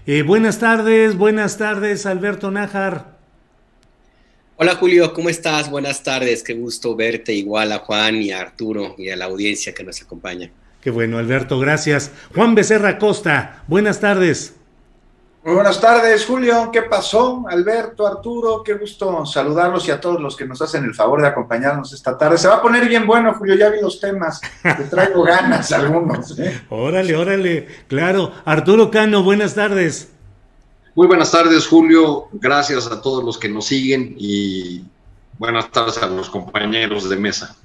Buenas tardes, Alberto Nájar. Hola Julio, ¿cómo estás? Buenas tardes, qué gusto verte igual a Juan y a Arturo y a la audiencia que nos acompaña. Qué bueno, Alberto, gracias. Juan Becerra Costa, buenas tardes. Muy buenas tardes, Julio. ¿Qué pasó? Alberto, Arturo, qué gusto saludarlos y a todos los que nos hacen el favor de acompañarnos esta tarde. Se va a poner bien bueno, Julio, ya vi los temas. Te traigo ganas algunos, ¿eh? Órale, órale, claro. Arturo Cano, buenas tardes. Muy buenas tardes, Julio. Gracias a todos los que nos siguen y buenas tardes a los compañeros de mesa.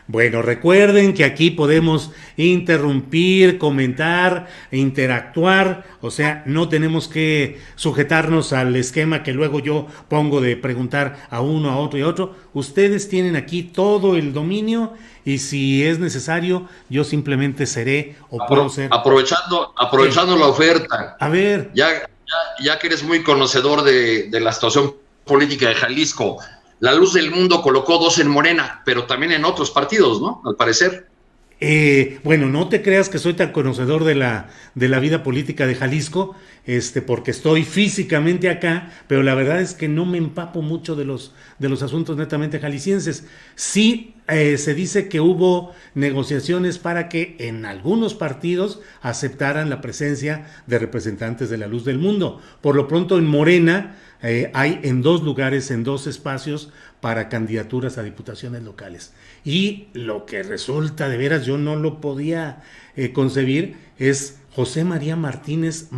Bueno, recuerden que aquí podemos interrumpir, comentar, interactuar, o sea, no tenemos que sujetarnos al esquema que luego yo pongo de preguntar a uno, a otro y a otro. Ustedes tienen aquí todo el dominio y si es necesario, yo simplemente seré o puedo ser. Aprovechando la oferta. A ver. Ya que eres muy conocedor de la situación política de Jalisco, La Luz del Mundo colocó 2 en Morena, pero también en otros partidos, ¿no? Al parecer. Bueno, no te creas que soy tan conocedor de la vida política de Jalisco, porque estoy físicamente acá, pero la verdad es que no me empapo mucho de los asuntos netamente jaliscienses. Sí, se dice que hubo negociaciones para que en algunos partidos aceptaran la presencia de representantes de la Luz del Mundo. Por lo pronto en Morena hay en 2 lugares, en 2 espacios para candidaturas a diputaciones locales. Y lo que resulta, de veras, yo no lo podía concebir, es José María Martínez,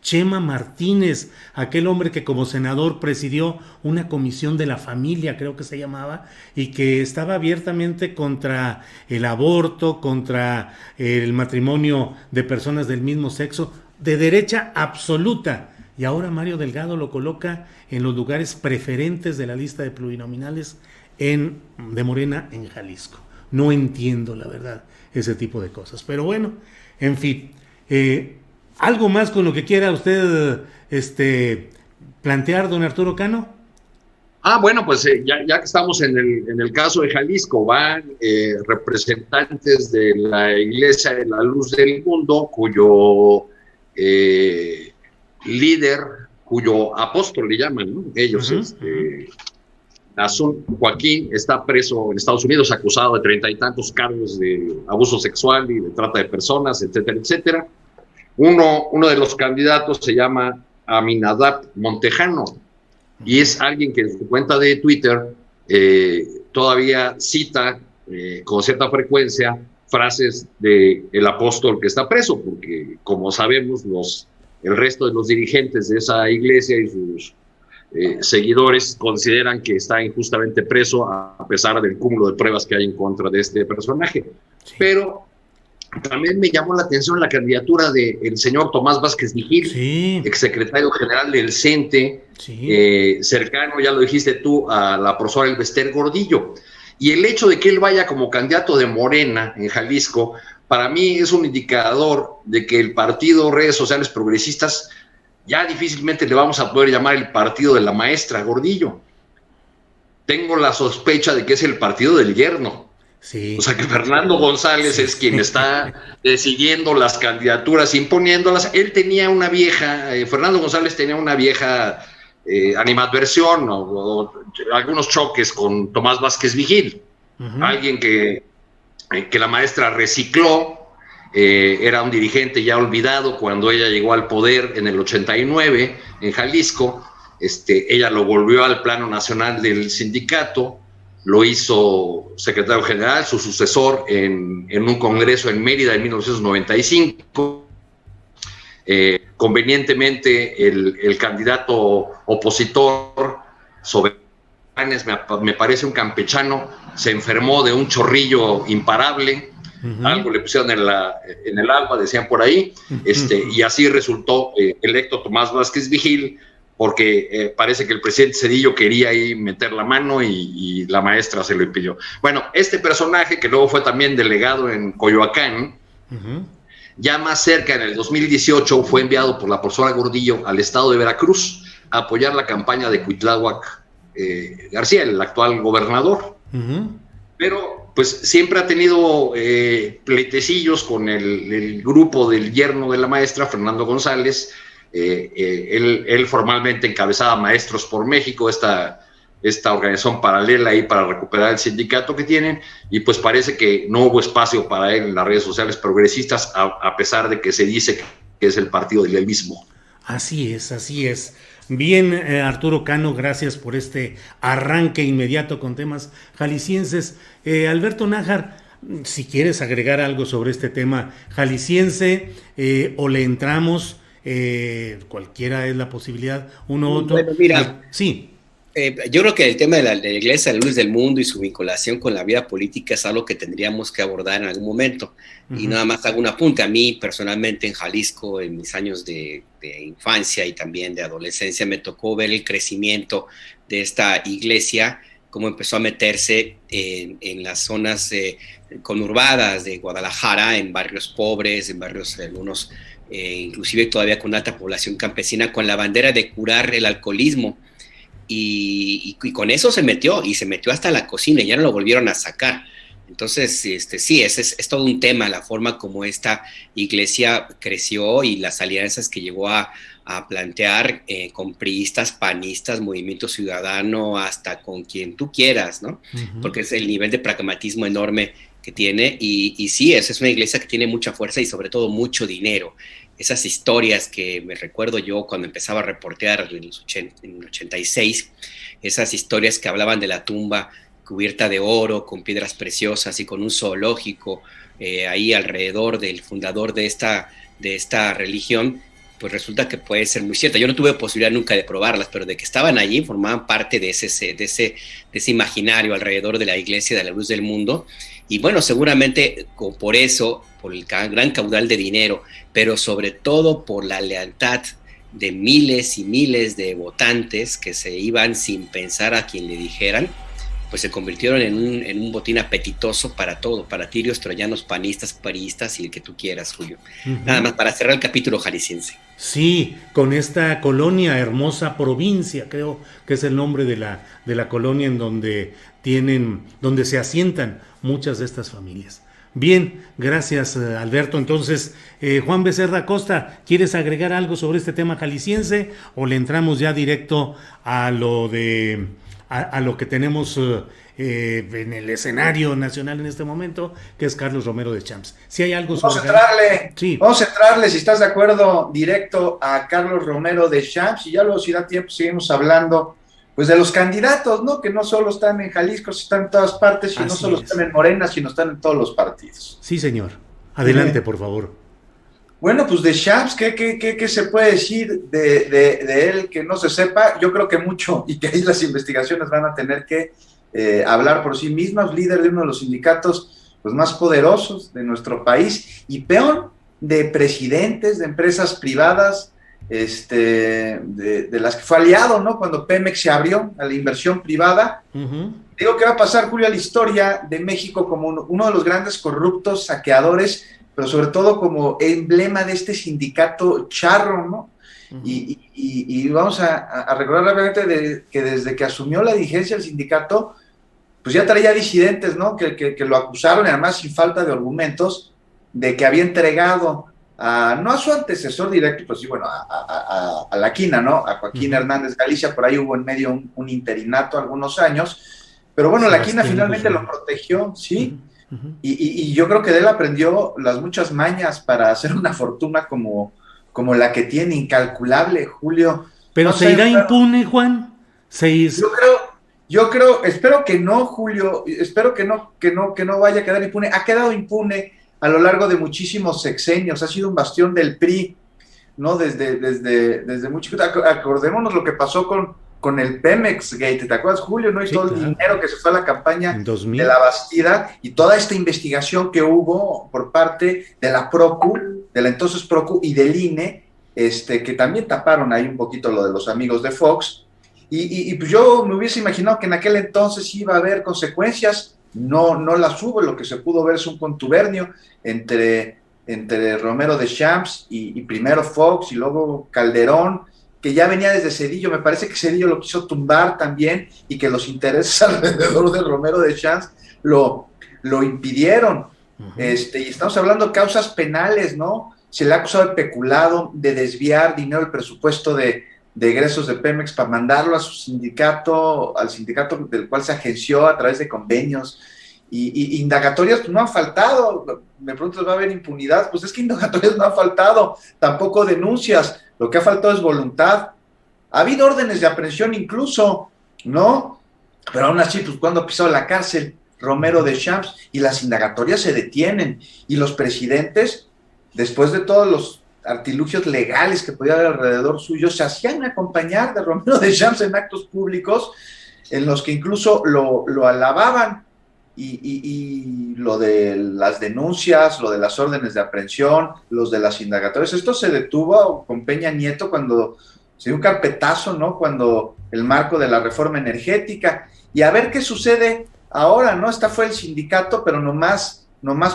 Chema Martínez, aquel hombre que como senador presidió una comisión de la familia, creo que se llamaba, y que estaba abiertamente contra el aborto, contra el matrimonio de personas del mismo sexo, de derecha absoluta. Y ahora Mario Delgado lo coloca en los lugares preferentes de la lista de plurinominales de Morena en Jalisco. No entiendo, la verdad, ese tipo de cosas. Pero bueno, en fin. ¿Algo más con lo que quiera usted plantear, don Arturo Cano? Bueno, pues ya que estamos en el caso de Jalisco, van representantes de la Iglesia de la Luz del Mundo, cuyo líder, cuyo apóstol le llaman, ¿no? Ellos, Nazún Joaquín, está preso en Estados Unidos, acusado de 30 y tantos cargos de abuso sexual y de trata de personas, etcétera, etcétera. Uno de los candidatos se llama Aminadab Montejano y es alguien que en su cuenta de Twitter todavía cita con cierta frecuencia frases del apóstol que está preso, porque como sabemos el resto de los dirigentes de esa iglesia y sus seguidores consideran que está injustamente preso a pesar del cúmulo de pruebas que hay en contra de este personaje. Sí. Pero también me llamó la atención la candidatura del señor Tomás Vázquez Vigil, sí, exsecretario general del CENTE, sí, cercano, ya lo dijiste tú, a la profesora Elbester Gordillo. Y el hecho de que él vaya como candidato de Morena en Jalisco, para mí es un indicador de que el partido Redes Sociales Progresistas ya difícilmente le vamos a poder llamar el partido de la maestra Gordillo. Tengo la sospecha de que es el partido del yerno. Sí. O sea que Fernando González es quien está decidiendo las candidaturas, imponiéndolas. Él tenía una vieja, Fernando González tenía una vieja animadversión o algunos choques con Tomás Vázquez Vigil, alguien que la maestra recicló. Era un dirigente ya olvidado cuando ella llegó al poder en el 89 en Jalisco. Ella lo volvió al plano nacional del sindicato, lo hizo secretario general, su sucesor en un congreso en Mérida en 1995. Convenientemente el candidato opositor Soberanes, me parece un campechano, se enfermó de un chorrillo imparable. Algo le pusieron en el agua, decían por ahí, y así resultó electo Tomás Vázquez Vigil, porque parece que el presidente Zedillo quería ahí meter la mano y la maestra se lo impidió. Bueno, este personaje, que luego fue también delegado en Coyoacán, ya más cerca, en el 2018, fue enviado por la profesora Gordillo al estado de Veracruz a apoyar la campaña de Cuitláhuac García, el actual gobernador. Pero pues siempre ha tenido pleitecillos con el grupo del yerno de la maestra, Fernando González, Él formalmente encabezaba Maestros por México, esta organización paralela ahí para recuperar el sindicato que tienen, y pues parece que no hubo espacio para él en las redes sociales progresistas, a pesar de que se dice que es el partido del mismo. Así es, así es. Bien, Arturo Cano, gracias por este arranque inmediato con temas jaliscienses. Alberto Nájar, si quieres agregar algo sobre este tema jalisciense, o le entramos, cualquiera es la posibilidad, uno u otro. Bueno, mira, sí. Yo creo que el tema de la Iglesia, la luz del mundo y su vinculación con la vida política es algo que tendríamos que abordar en algún momento. Y nada más hago un apunte. A mí, personalmente, en Jalisco, en mis años de infancia y también de adolescencia, me tocó ver el crecimiento de esta iglesia, cómo empezó a meterse en las zonas conurbadas de Guadalajara, en barrios pobres, en barrios algunos, inclusive todavía con alta población campesina, con la bandera de curar el alcoholismo. Y con eso se metió hasta la cocina y ya no lo volvieron a sacar. Entonces, sí, es todo un tema, la forma como esta iglesia creció y las alianzas que llegó a plantear con priistas, panistas, Movimiento Ciudadano, hasta con quien tú quieras, ¿no? Porque es el nivel de pragmatismo enorme que tiene, y sí, esa es una iglesia que tiene mucha fuerza y sobre todo mucho dinero. Esas historias que me recuerdo yo cuando empezaba a reportear en el 86, esas historias que hablaban de la tumba cubierta de oro, con piedras preciosas y con un zoológico ahí alrededor del fundador de esta religión, pues resulta que puede ser muy cierta. Yo no tuve posibilidad nunca de probarlas, pero de que estaban allí, formaban parte de ese imaginario alrededor de la iglesia de la luz del mundo. Y bueno, seguramente por eso, por el gran caudal de dinero, pero sobre todo por la lealtad de miles y miles de votantes que se iban sin pensar a quien le dijeran, pues se convirtieron en un botín apetitoso para todo, para tirios, troyanos, panistas, priistas y el que tú quieras, Julio. Nada más para cerrar el capítulo jalisciense. Sí, con esta colonia, Hermosa Provincia, creo que es el nombre de la colonia en donde se asientan muchas de estas familias. Bien, gracias, Alberto. Entonces, Juan Becerra Costa, ¿quieres agregar algo sobre este tema jalisciense o le entramos ya directo a lo que tenemos en el escenario nacional en este momento, que es Carlos Romero de Champs? Si hay algo sobre... Vamos a entrarle, si estás de acuerdo, directo a Carlos Romero de Champs, y ya luego, si da tiempo, seguimos hablando pues de los candidatos, ¿no? Que no solo están en Jalisco, están en todas partes, y no solo están en Morena, sino están en todos los partidos. Sí, señor. Adelante, por favor. Bueno, pues de Champs, ¿qué se puede decir de él que no se sepa? Yo creo que mucho, y que ahí las investigaciones van a tener que hablar por sí mismas. Líder de uno de los sindicatos pues, más poderosos de nuestro país, y peón de presidentes de empresas privadas, de las que fue aliado, ¿no? Cuando Pemex se abrió a la inversión privada. Digo que va a pasar, Julio, a la historia de México como uno de los grandes corruptos, saqueadores, pero sobre todo como emblema de este sindicato charro, ¿no? Y vamos a recordar rápidamente que desde que asumió la dirigencia del sindicato, pues ya traía disidentes, ¿no? Que lo acusaron, y además sin falta de argumentos, de que había entregado no a su antecesor directo, pues sí, bueno, a la quina, ¿no? A Joaquín Hernández Galicia, por ahí hubo en medio un interinato algunos años, pero bueno, la quina finalmente lo protegió, ¿sí? Y yo creo que de él aprendió las muchas mañas para hacer una fortuna como la que tiene, incalculable, Julio. ¿Pero se irá impune, Juan? Yo creo, espero que no, Julio, espero que no vaya a quedar impune. Ha quedado impune a lo largo de muchísimos sexenios, ha sido un bastión del PRI, ¿no? Desde muy chiquito. Acordémonos lo que pasó con el Pemex Gate, ¿te acuerdas, Julio? ¿No? Y sí, todo el dinero que se fue a la campaña de la Bastida, y toda esta investigación que hubo por parte de la Procu, de la entonces Procu y del INE, que también taparon ahí un poquito lo de los amigos de Fox, y pues yo me hubiese imaginado que en aquel entonces iba a haber consecuencias. No las hubo. Lo que se pudo ver es un contubernio entre Romero de Champs y primero Fox y luego Calderón, que ya venía desde Zedillo. Me parece que Zedillo lo quiso tumbar también, y que los intereses alrededor de Romero de Champs lo impidieron. Y estamos hablando de causas penales, ¿no? se le ha acusado de peculado, de desviar dinero del presupuesto de egresos de Pemex para mandarlo a su sindicato, al sindicato del cual se agenció a través de convenios. Y indagatorias pues, no han faltado. Me pregunto, ¿va a haber impunidad? Pues es que indagatorias no han faltado, tampoco denuncias. Lo que ha faltado es voluntad. Ha habido órdenes de aprehensión incluso, ¿no? Pero aún así, pues cuando ha pisado la cárcel Romero Deschamps, y las indagatorias se detienen, y los presidentes, después de todos los artilugios legales que podía haber alrededor suyo, se hacían acompañar de Romero Deschamps en actos públicos en los que incluso lo alababan. Y lo de las denuncias, lo de las órdenes de aprehensión, los de las indagatorias, esto se detuvo con Peña Nieto cuando se dio un carpetazo, ¿no? Cuando el marco de la reforma energética, y a ver qué sucede ahora, ¿no? Esta fue el sindicato, pero nomás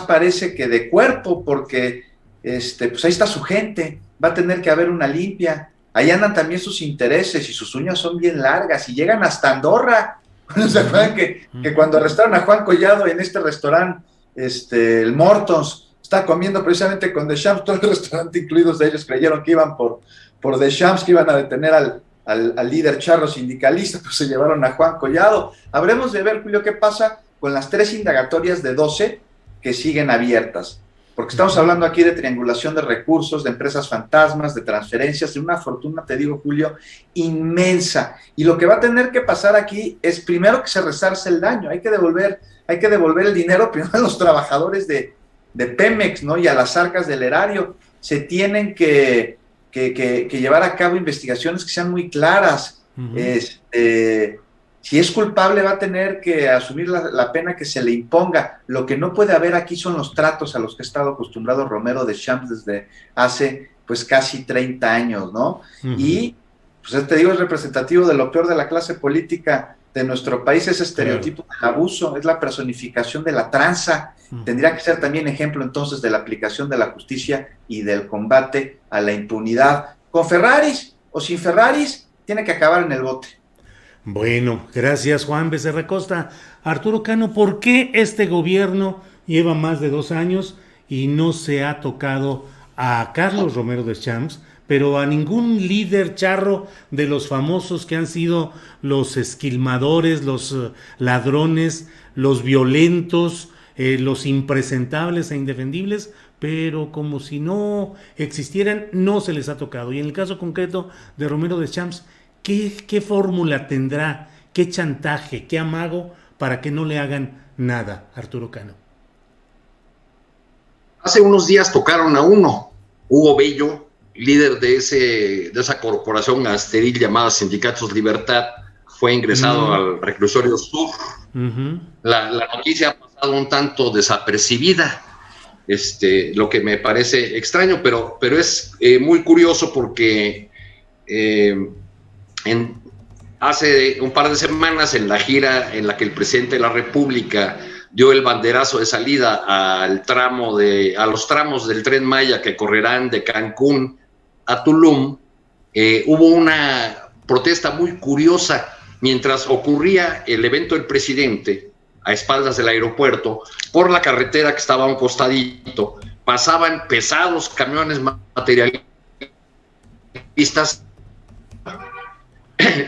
parece que de cuerpo, porque pues ahí está su gente, va a tener que haber una limpia, ahí andan también sus intereses, y sus uñas son bien largas, y llegan hasta Andorra. ¿Se acuerdan que cuando arrestaron a Juan Collado en este restaurante, el Mortons, estaba comiendo precisamente con Deschamps, todo el restaurante, incluidos de ellos, creyeron que iban por Deschamps, que iban a detener al líder charro sindicalista, pues se llevaron a Juan Collado. Habremos de ver, Julio, qué pasa con las 3 indagatorias de 12 que siguen abiertas, porque estamos hablando aquí de triangulación de recursos, de empresas fantasmas, de transferencias, de una fortuna, te digo, Julio, inmensa. Y lo que va a tener que pasar aquí es primero que se resarce el daño, hay que devolver el dinero primero a los trabajadores de Pemex, ¿no? Y a las arcas del erario. Se tienen que llevar a cabo investigaciones que sean muy claras. Si es culpable va a tener que asumir la pena que se le imponga. Lo que no puede haber aquí son los tratos a los que ha estado acostumbrado Romero Deschamps desde hace pues casi 30 años, ¿no? Y pues te digo, es representativo de lo peor de la clase política de nuestro país, ese estereotipo del abuso, es la personificación de la tranza. Tendría que ser también ejemplo entonces de la aplicación de la justicia y del combate a la impunidad. Con Ferraris o sin Ferraris, tiene que acabar en el bote. Bueno, gracias Juan Becerra Costa. Arturo Cano, ¿por qué este gobierno lleva más de 2 años y no se ha tocado a Carlos Romero Deschamps, pero a ningún líder charro de los famosos que han sido los esquilmadores, los ladrones, los violentos, los impresentables e indefendibles, pero como si no existieran, no se les ha tocado? Y en el caso concreto de Romero Deschamps, ¿qué fórmula tendrá, qué chantaje, qué amago para que no le hagan nada, Arturo Cano? Hace unos días tocaron a uno, Hugo Bello, líder de esa corporación gasteril llamada Sindicatos Libertad, fue ingresado al reclusorio sur. La noticia ha pasado un tanto desapercibida, lo que me parece extraño, pero es muy curioso porque hace un par de semanas, en la gira en la que el presidente de la República dio el banderazo de salida a los tramos del Tren Maya que correrán de Cancún a Tulum, hubo una protesta muy curiosa. Mientras ocurría el evento del presidente, a espaldas del aeropuerto, por la carretera que estaba a un costadito, pasaban pesados camiones materialistas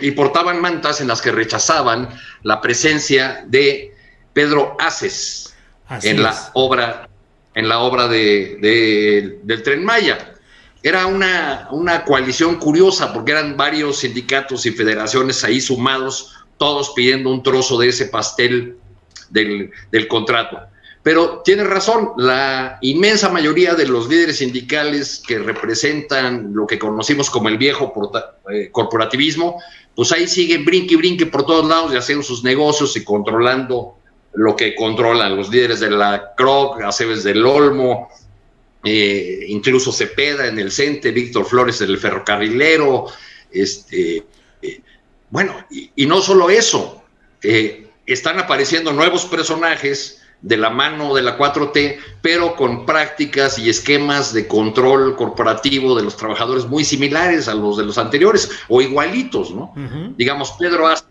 y portaban mantas en las que rechazaban la presencia de Pedro Aces en la obra del Tren Maya. Era una coalición curiosa porque eran varios sindicatos y federaciones ahí sumados, todos pidiendo un trozo de ese pastel del contrato. Pero tiene razón, la inmensa mayoría de los líderes sindicales que representan lo que conocimos como el viejo corporativismo, pues ahí siguen brinque y brinque por todos lados y haciendo sus negocios y controlando lo que controlan. Los líderes de la CROC, Aceves del Olmo, incluso Cepeda en el CENTE, Víctor Flores en el ferrocarrilero, bueno, y no solo eso, están apareciendo nuevos personajes de la mano de la 4T, pero con prácticas y esquemas de control corporativo de los trabajadores muy similares a los de los anteriores, o igualitos, ¿no? Digamos, Pedro Aces,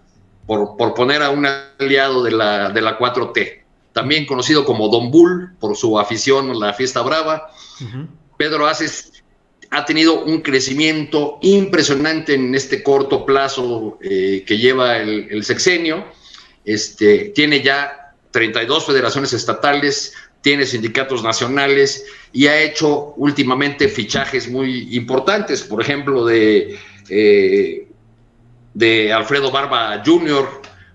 por poner a un aliado de la 4T, también conocido como Don Bull por su afición a la fiesta brava, Pedro Aces ha tenido un crecimiento impresionante en este corto plazo que lleva el sexenio. Tiene ya 32 federaciones estatales, tiene sindicatos nacionales y ha hecho últimamente fichajes muy importantes, por ejemplo, de Alfredo Barba Jr.,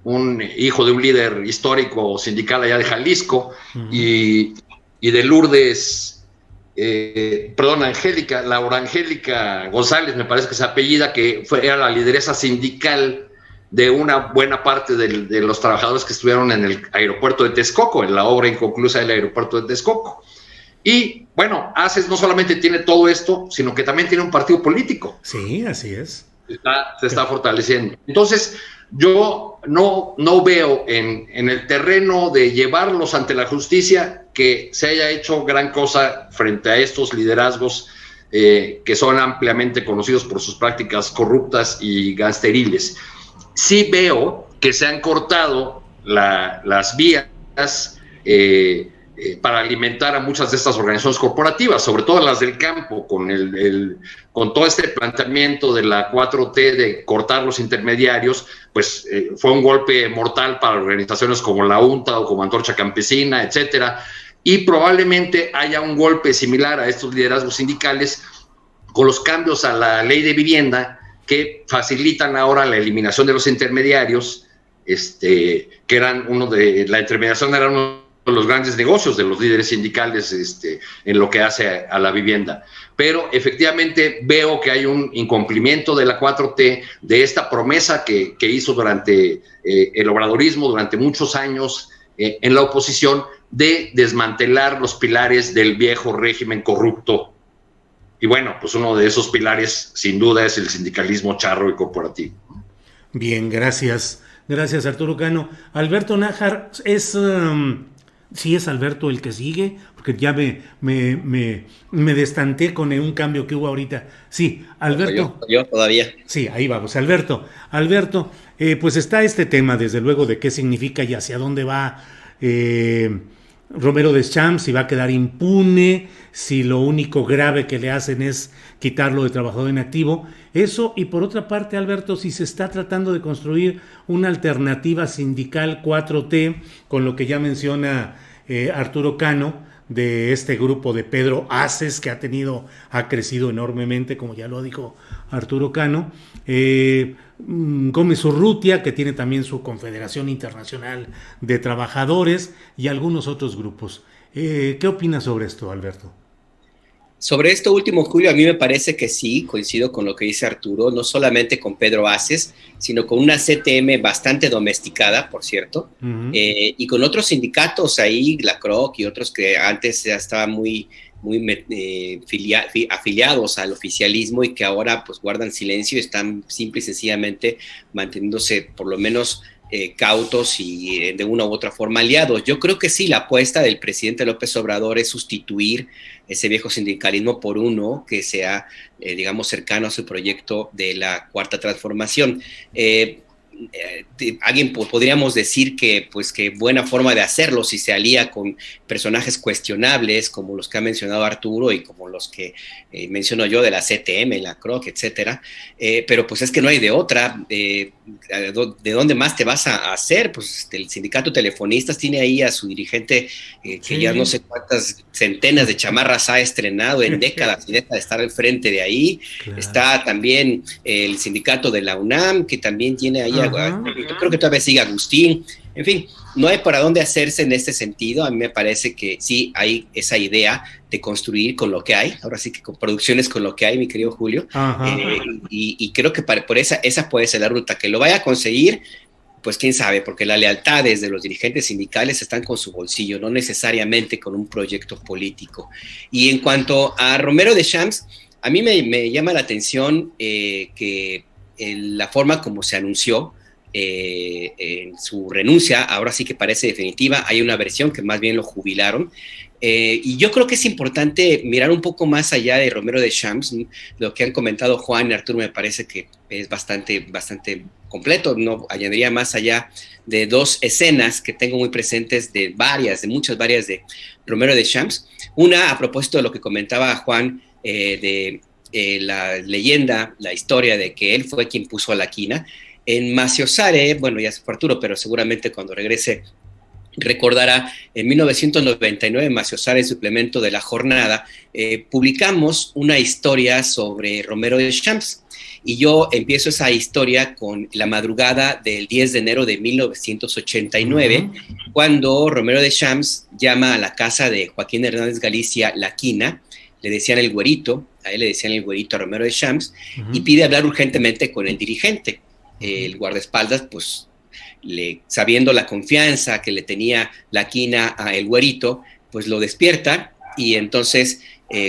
un hijo de un líder histórico sindical allá de Jalisco, y de Lourdes, Laura Angélica González, me parece que es apellida, que era la lideresa sindical de una buena parte de los trabajadores que estuvieron en el aeropuerto de Texcoco, en la obra inconclusa del aeropuerto de Texcoco. Y bueno, Aces no solamente tiene todo esto, sino que también tiene un partido político. Sí, así es. Se está fortaleciendo. Entonces, yo no veo en el terreno de llevarlos ante la justicia que se haya hecho gran cosa frente a estos liderazgos que son ampliamente conocidos por sus prácticas corruptas y gangsteriles. Sí veo que se han cortado las vías para alimentar a muchas de estas organizaciones corporativas, sobre todo las del campo, con todo este planteamiento de la 4T de cortar los intermediarios, pues fue un golpe mortal para organizaciones como la UNTA o como Antorcha Campesina, etcétera, y probablemente haya un golpe similar a estos liderazgos sindicales con los cambios a la ley de vivienda que facilitan ahora la eliminación de los intermediarios, que eran la intermediación era uno de los grandes negocios de los líderes sindicales en lo que hace a la vivienda. Pero efectivamente veo que hay un incumplimiento de la 4T, de esta promesa que hizo durante el obradorismo, durante muchos años en la oposición, de desmantelar los pilares del viejo régimen corrupto. Y bueno, pues uno de esos pilares sin duda es el sindicalismo charro y corporativo. Bien, gracias. Gracias, Arturo Cano. Alberto Nájar, sí es Alberto el que sigue, porque ya me destanté con un cambio que hubo ahorita. Sí, Alberto. Yo todavía. Sí, ahí vamos. Alberto, pues está este tema, desde luego, de qué significa y hacia dónde va Romero Deschamps, si va a quedar impune, si lo único grave que le hacen es quitarlo de trabajador en activo. Eso, y por otra parte, Alberto, si se está tratando de construir una alternativa sindical 4T, con lo que ya menciona Arturo Cano, de este grupo de Pedro Aces, que ha crecido enormemente, como ya lo dijo Arturo Cano, Gómez Urrutia, que tiene también su Confederación Internacional de Trabajadores, y algunos otros grupos. ¿Qué opinas sobre esto, Alberto? Sobre esto último, Julio, a mí me parece que sí, coincido con lo que dice Arturo, no solamente con Pedro Aces, sino con una CTM bastante domesticada, por cierto, y con otros sindicatos ahí, la CROC y otros que antes ya estaban muy afiliados al oficialismo y que ahora pues guardan silencio y están simple y sencillamente manteniéndose por lo menos cautos y de una u otra forma aliados. Yo creo que sí, la apuesta del presidente López Obrador es sustituir ese viejo sindicalismo por uno que sea, digamos, cercano a su proyecto de la Cuarta Transformación. Podríamos decir que buena forma de hacerlo si se alía con personajes cuestionables como los que ha mencionado Arturo y como los que menciono yo de la CTM, la CROC, etcétera, pero pues es que no hay de otra. ¿De dónde más te vas a hacer? Pues el sindicato de telefonistas tiene ahí a su dirigente que ya no sé cuántas centenas de chamarras ha estrenado en décadas y deja de estar al frente de ahí. Claro. Está también el sindicato de la UNAM, que también tiene ahí, yo creo que todavía sigue Agustín. En fin, no hay para dónde hacerse en este sentido. A mí me parece que sí hay esa idea de construir con lo que hay, ahora sí que con producciones con lo que hay, mi querido Julio, y creo que por esa puede ser la ruta. Que lo vaya a conseguir, pues quién sabe, porque las lealtades de los dirigentes sindicales están con su bolsillo, no necesariamente con un proyecto político. Y en cuanto a Romero Deschamps, a mí me llama la atención que la forma como se anunció en su renuncia, ahora sí que parece definitiva. Hay una versión que más bien lo jubilaron, y yo creo que es importante mirar un poco más allá de Romero Deschamps. Lo que han comentado Juan y Arturo me parece que es bastante completo, no añadiría más allá de 2 escenas que tengo muy presentes de muchas varias de Romero de Champs. Una, a propósito de lo que comentaba Juan, la leyenda, la historia de que él fue quien puso a la quina. En Maciosare, bueno, ya se fue Arturo, pero seguramente cuando regrese recordará, en 1999, en Maciosare, suplemento de La Jornada, publicamos una historia sobre Romero de Champs. Y yo empiezo esa historia con la madrugada del 10 de enero de 1989, cuando Romero de Champs llama a la casa de Joaquín Hernández Galicia, La Quina, le decían el güerito, a él le decían el güerito a Romero de Champs, y pide hablar urgentemente con el dirigente. El guardaespaldas, pues, sabiendo la confianza que le tenía La Quina a el güerito, pues lo despierta, y entonces,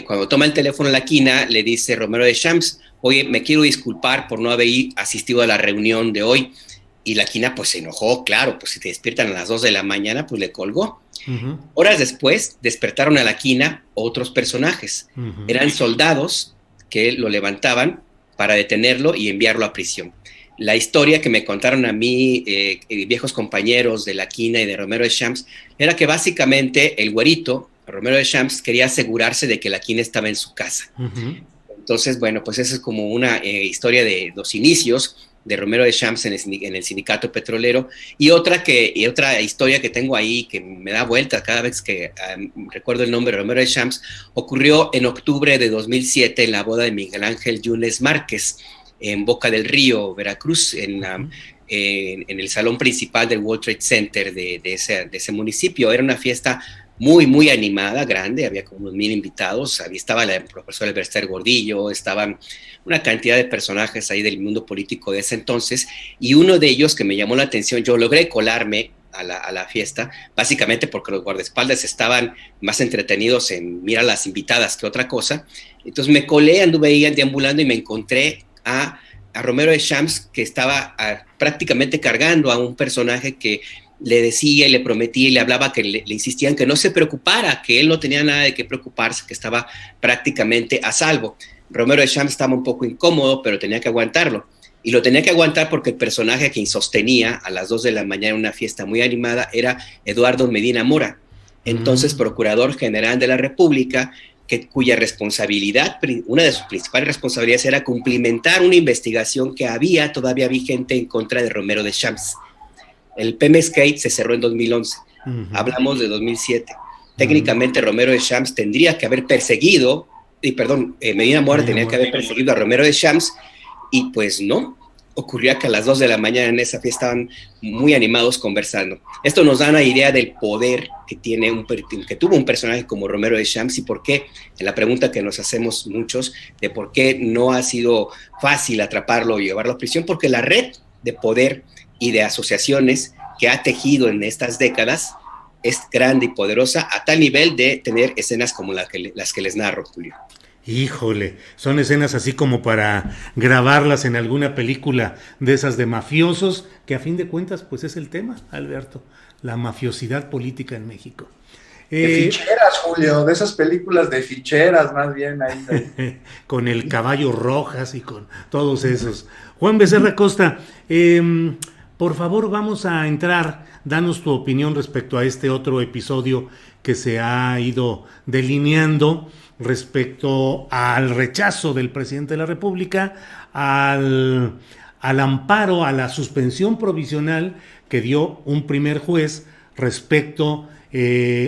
cuando toma el teléfono La Quina, le dice Romero de Champs: oye, me quiero disculpar por no haber asistido a la reunión de hoy. Y La Quina pues se enojó, claro, pues si te despiertan a las 2 de la mañana, pues le colgó. Horas después despertaron a La Quina otros personajes. Eran soldados que lo levantaban para detenerlo y enviarlo a prisión. La historia que me contaron a mí viejos compañeros de La Quina y de Romero de Champs era que básicamente el güerito, Romero de Champs, quería asegurarse de que La Quina estaba en su casa. Entonces, bueno, pues esa es como una historia de los inicios de Romero de Champs en el sindicato petrolero, y otra historia que tengo ahí que me da vueltas cada vez que recuerdo el nombre de Romero de Champs. Ocurrió en octubre de 2007 en la boda de Miguel Ángel Yunes Márquez en Boca del Río, Veracruz, en el salón principal del World Trade Center de ese municipio. Era una fiesta muy, muy animada, grande, había como unos 1,000 invitados, ahí estaba el profesor Elbester Gordillo, estaban una cantidad de personajes ahí del mundo político de ese entonces, y uno de ellos que me llamó la atención, yo logré colarme a la fiesta, básicamente porque los guardaespaldas estaban más entretenidos en mirar a las invitadas que otra cosa. Entonces me colé, anduve ahí deambulando y me encontré a Romero de Champs, que estaba prácticamente cargando a un personaje que le decía y le prometía y le hablaba, que le insistían que no se preocupara, que él no tenía nada de qué preocuparse, que estaba prácticamente a salvo. Romero de Champs estaba un poco incómodo, pero tenía que aguantarlo. Y lo tenía que aguantar porque el personaje que sostenía a las 2 de la mañana en una fiesta muy animada era Eduardo Medina Mora, entonces Procurador General de la República, cuya responsabilidad, una de sus principales responsabilidades, era cumplimentar una investigación que había todavía vigente en contra de Romero de Champs. El Pemex Gate se cerró en 2011, hablamos de 2007. Técnicamente Romero de Champs tendría que haber perseguido, Medina Mora tenía que haber perseguido a Romero de Champs, y pues no, ocurría que a las 2 de la mañana en esa fiesta estaban muy animados conversando. Esto nos da una idea del poder que tuvo un personaje como Romero de Champs, y por qué, en la pregunta que nos hacemos muchos, de por qué no ha sido fácil atraparlo y llevarlo a prisión, porque la red de poder y de asociaciones que ha tejido en estas décadas es grande y poderosa, a tal nivel de tener escenas como las que les narro, Julio. Híjole, son escenas así como para grabarlas en alguna película de esas de mafiosos, que a fin de cuentas pues es el tema, Alberto, la mafiosidad política en México. De ficheras, Julio, de esas películas de ficheras más bien. Ahí. Con el Caballo Rojas y con todos esos. Juan Becerra Costa, por favor vamos a entrar, danos tu opinión respecto a este otro episodio que se ha ido delineando respecto al rechazo del presidente de la República, al amparo, a la suspensión provisional que dio un primer juez respecto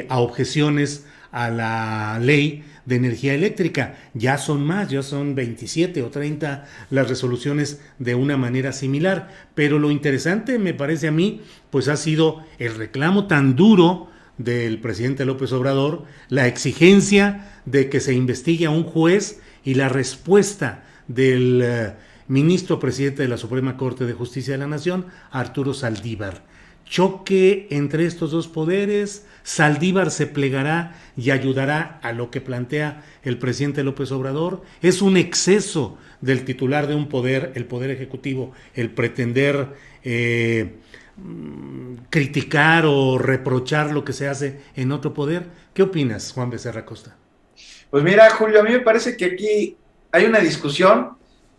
a objeciones a la ley de energía eléctrica. Ya son más, ya son 27 o 30 las resoluciones de una manera similar, pero lo interesante me parece a mí, pues ha sido el reclamo tan duro del presidente López Obrador, la exigencia de que se investigue a un juez y la respuesta del ministro presidente de la Suprema Corte de Justicia de la Nación, Arturo Saldívar. Choque entre estos dos poderes, Saldívar se plegará y ayudará a lo que plantea el presidente López Obrador. Es un exceso del titular de un poder, el Poder Ejecutivo, el pretender criticar o reprochar lo que se hace en otro poder. ¿Qué opinas, Juan Becerra Costa? Pues mira, Julio, a mí me parece que aquí hay una discusión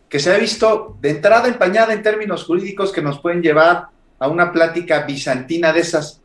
que se ha visto de entrada empañada en términos jurídicos que nos pueden llevar a una plática bizantina de esas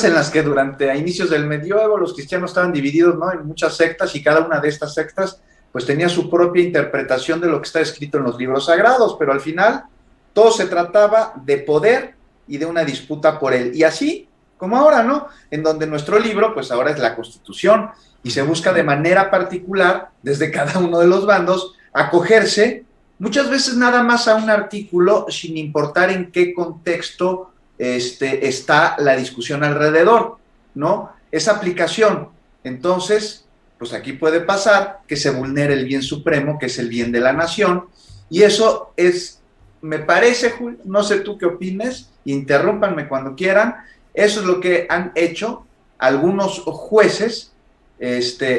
en las que durante a inicios del medioevo los cristianos estaban divididos, ¿no?, en muchas sectas, y cada una de estas sectas pues tenía su propia interpretación de lo que está escrito en los libros sagrados, pero al final todo se trataba de poder y de una disputa por él. Y así como ahora, ¿no?, en donde nuestro libro pues ahora es la Constitución, y se busca de manera particular desde cada uno de los bandos acogerse muchas veces nada más a un artículo sin importar en qué contexto está la discusión alrededor, ¿no? Esa aplicación. Entonces, pues aquí puede pasar que se vulnere el bien supremo, que es el bien de la nación, y eso es, me parece, Julio, no sé tú qué opines, interrúmpanme cuando quieran, eso es lo que han hecho algunos jueces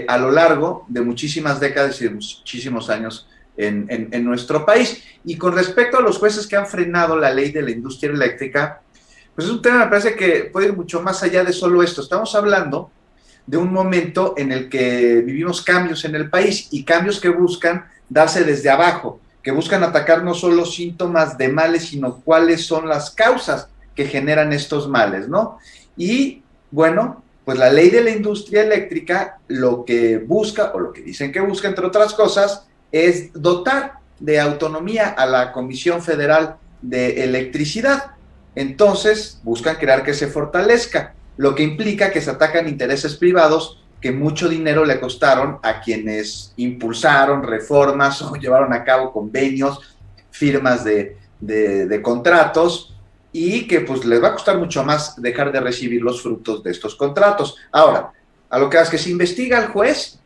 a lo largo de muchísimas décadas y de muchísimos años en nuestro país. Y con respecto a los jueces que han frenado la ley de la industria eléctrica, pues es un tema, me parece, que puede ir mucho más allá de solo esto. Estamos hablando de un momento en el que vivimos cambios en el país, y cambios que buscan darse desde abajo, que buscan atacar no solo síntomas de males, sino cuáles son las causas que generan estos males, ¿no? Y bueno, pues la ley de la industria eléctrica lo que busca, o lo que dicen que busca, entre otras cosas, es dotar de autonomía a la Comisión Federal de Electricidad. Entonces buscan crear que se fortalezca, lo que implica que se atacan intereses privados que mucho dinero le costaron a quienes impulsaron reformas o llevaron a cabo convenios, firmas de contratos, y que pues les va a costar mucho más dejar de recibir los frutos de estos contratos. Ahora, a lo que es que se investiga al juez,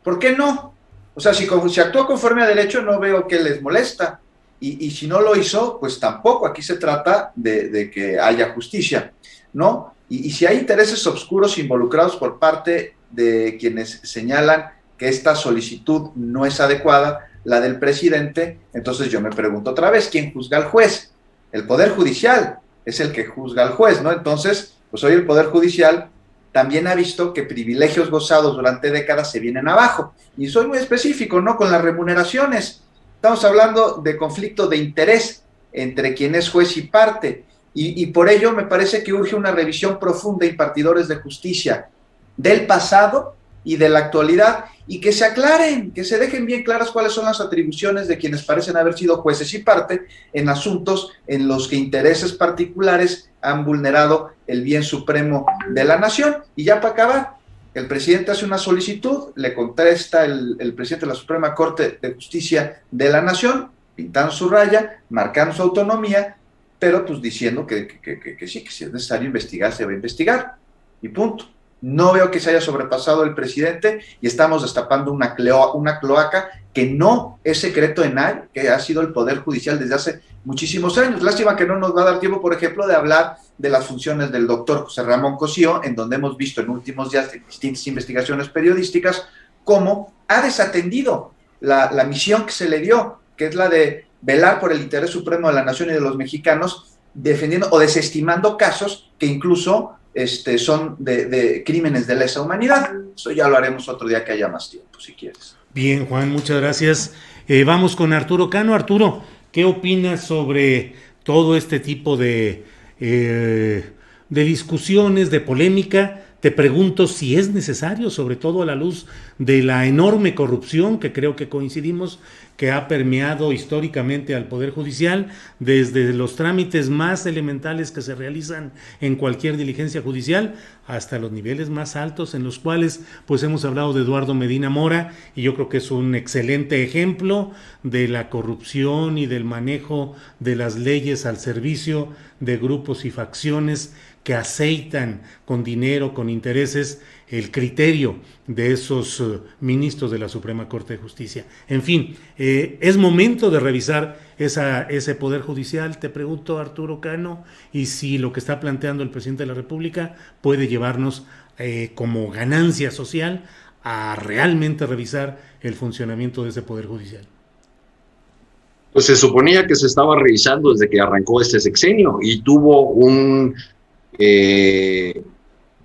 ¿por qué no? O sea, si actuó conforme a derecho, no veo qué les molesta. Y si no lo hizo, pues tampoco. Aquí se trata de que haya justicia, ¿no? Y si hay intereses oscuros involucrados por parte de quienes señalan que esta solicitud no es adecuada, la del presidente, entonces yo me pregunto otra vez, ¿quién juzga al juez? El Poder Judicial es el que juzga al juez, ¿no? Entonces, pues hoy el Poder Judicial también ha visto que privilegios gozados durante décadas se vienen abajo. Y soy muy específico, ¿no?, con las remuneraciones. Estamos hablando de conflicto de interés entre quien es juez y parte, y por ello me parece que urge una revisión profunda, impartidores de justicia, del pasado y de la actualidad, y que se aclaren, que se dejen bien claras cuáles son las atribuciones de quienes parecen haber sido jueces y parte en asuntos en los que intereses particulares han vulnerado el bien supremo de la nación. Y ya para acabar, el presidente hace una solicitud, le contesta el presidente de la Suprema Corte de Justicia de la Nación, pintando su raya, marcando su autonomía, pero pues diciendo que sí, que si es necesario investigar, se va a investigar, y punto. No veo que se haya sobrepasado el presidente, y estamos destapando una cloaca que no es secreto de nadie, que ha sido el Poder Judicial desde hace muchísimos años. Lástima que no nos va a dar tiempo, por ejemplo, de hablar de las funciones del doctor José Ramón Cosío, en donde hemos visto en últimos días de distintas investigaciones periodísticas cómo ha desatendido la misión que se le dio, que es la de velar por el interés supremo de la nación y de los mexicanos, defendiendo o desestimando casos que incluso son de crímenes de lesa humanidad. Eso ya lo haremos otro día que haya más tiempo, si quieres. Bien, Juan, muchas gracias. Vamos con Arturo Cano. Arturo, ¿qué opinas sobre todo este tipo de discusiones, de polémica? Te pregunto si es necesario, sobre todo a la luz de la enorme corrupción, que creo que coincidimos, que ha permeado históricamente al Poder Judicial, desde los trámites más elementales que se realizan en cualquier diligencia judicial, hasta los niveles más altos, en los cuales pues hemos hablado de Eduardo Medina Mora, y yo creo que es un excelente ejemplo de la corrupción y del manejo de las leyes al servicio de grupos y facciones que aceitan con dinero, con intereses, el criterio de esos ministros de la Suprema Corte de Justicia. En fin, es momento de revisar ese Poder Judicial, te pregunto, Arturo Cano, y si lo que está planteando el presidente de la República puede llevarnos como ganancia social a realmente revisar el funcionamiento de ese Poder Judicial. Pues se suponía que se estaba revisando desde que arrancó este sexenio, y tuvo un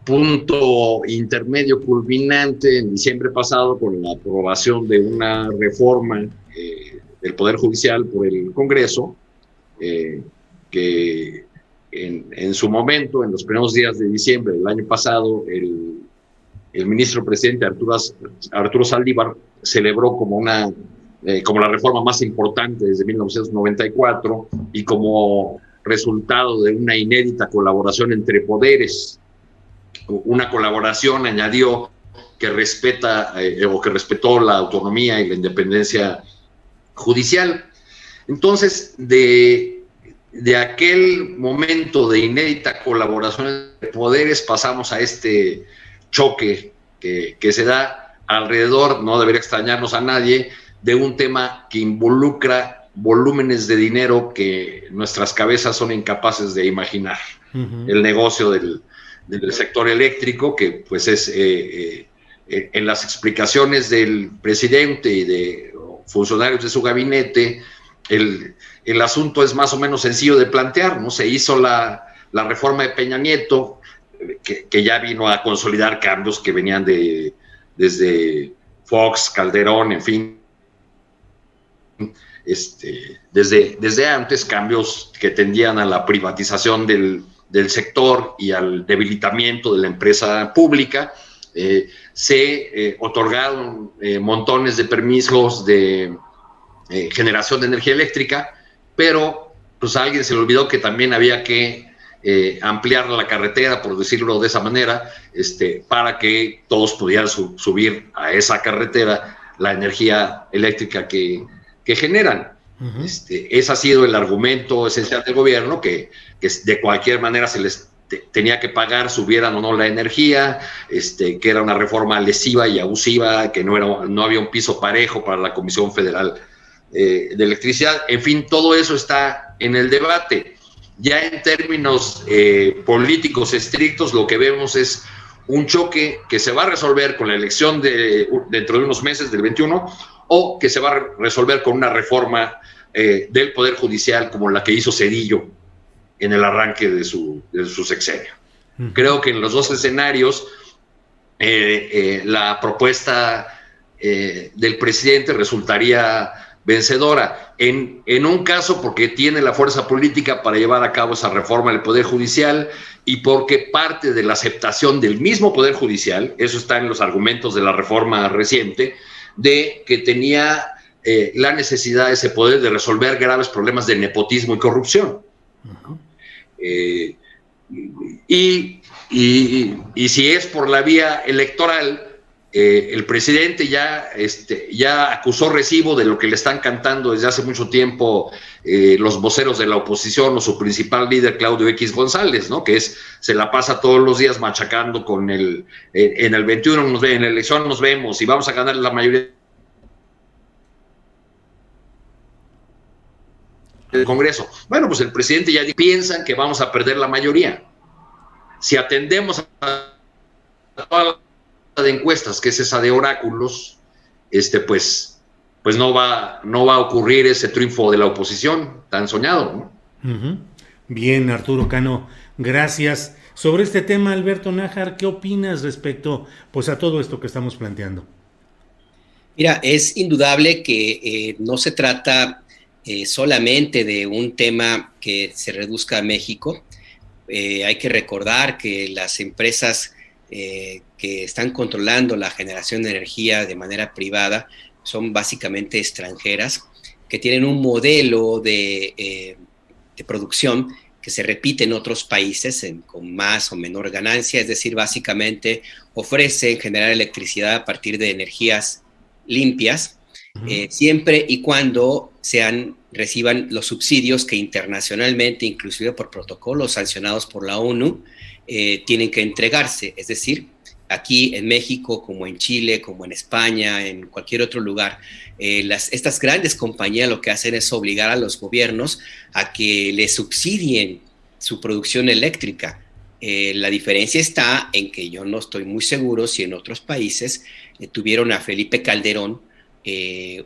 punto intermedio culminante en diciembre pasado con la aprobación de una reforma del Poder Judicial por el Congreso, que en su momento, en los primeros días de diciembre del año pasado, el ministro presidente Arturo Saldívar celebró como la reforma más importante desde 1994 y como resultado de una inédita colaboración entre poderes, una colaboración, añadió, que respetó la autonomía y la independencia judicial. Entonces, de aquel momento de inédita colaboración de poderes pasamos a este choque que se da alrededor, no debería extrañarnos a nadie, de un tema que involucra volúmenes de dinero que nuestras cabezas son incapaces de imaginar. El negocio del sector eléctrico, que pues es en las explicaciones del presidente y de funcionarios de su gabinete, el asunto es más o menos sencillo de plantear, ¿no? Se hizo la reforma de Peña Nieto, que ya vino a consolidar cambios que venían desde Fox, Calderón, en fin, desde antes, cambios que tendían a la privatización del sector y al debilitamiento de la empresa pública. Se otorgaron montones de permisos de generación de energía eléctrica, pero pues a alguien se le olvidó que también había que ampliar la carretera, por decirlo de esa manera, para que todos pudieran subir a esa carretera la energía eléctrica que generan. Ese ha sido el argumento esencial del gobierno, que de cualquier manera se les tenía que pagar, subieran o no la energía, que era una reforma lesiva y abusiva, que no había un piso parejo para la Comisión Federal de Electricidad. En fin, todo eso está en el debate. Ya en términos políticos estrictos, lo que vemos es un choque que se va a resolver con la elección dentro de unos meses, del 21, o que se va a resolver con una reforma del Poder Judicial como la que hizo Zedillo en el arranque de su sexenio. Creo que en los dos escenarios la propuesta del presidente resultaría vencedora. En un caso porque tiene la fuerza política para llevar a cabo esa reforma del Poder Judicial y porque parte de la aceptación del mismo Poder Judicial, eso está en los argumentos de la reforma reciente, de que tenía la necesidad de ese poder de resolver graves problemas de nepotismo y corrupción. Y si es por la vía electoral, el presidente ya acusó recibo de lo que le están cantando desde hace mucho tiempo los voceros de la oposición o su principal líder, Claudio X González, ¿no? Que se la pasa todos los días machacando con en el 21 en la elección nos vemos y vamos a ganar la mayoría del Congreso. Bueno, pues el presidente ya piensan que vamos a perder la mayoría. Si atendemos a toda la de encuestas, que es esa de oráculos, pues no va a ocurrir ese triunfo de la oposición tan soñado, ¿no? Bien, Arturo Cano, gracias. Sobre este tema, Alberto Nájar, ¿qué opinas respecto pues a todo esto que estamos planteando? Mira, es indudable que no se trata solamente de un tema que se reduzca a México. Hay que recordar que las empresas que están controlando la generación de energía de manera privada son básicamente extranjeras, que tienen un modelo de producción que se repite en otros países con más o menor ganancia, es decir, básicamente ofrecen generar electricidad a partir de energías limpias, siempre y cuando reciban los subsidios que internacionalmente, inclusive por protocolos sancionados por la ONU, tienen que entregarse. Es decir, aquí en México, como en Chile, como en España, en cualquier otro lugar, estas grandes compañías lo que hacen es obligar a los gobiernos a que les subsidien su producción eléctrica. La diferencia está en que yo no estoy muy seguro si en otros países tuvieron a Felipe Calderón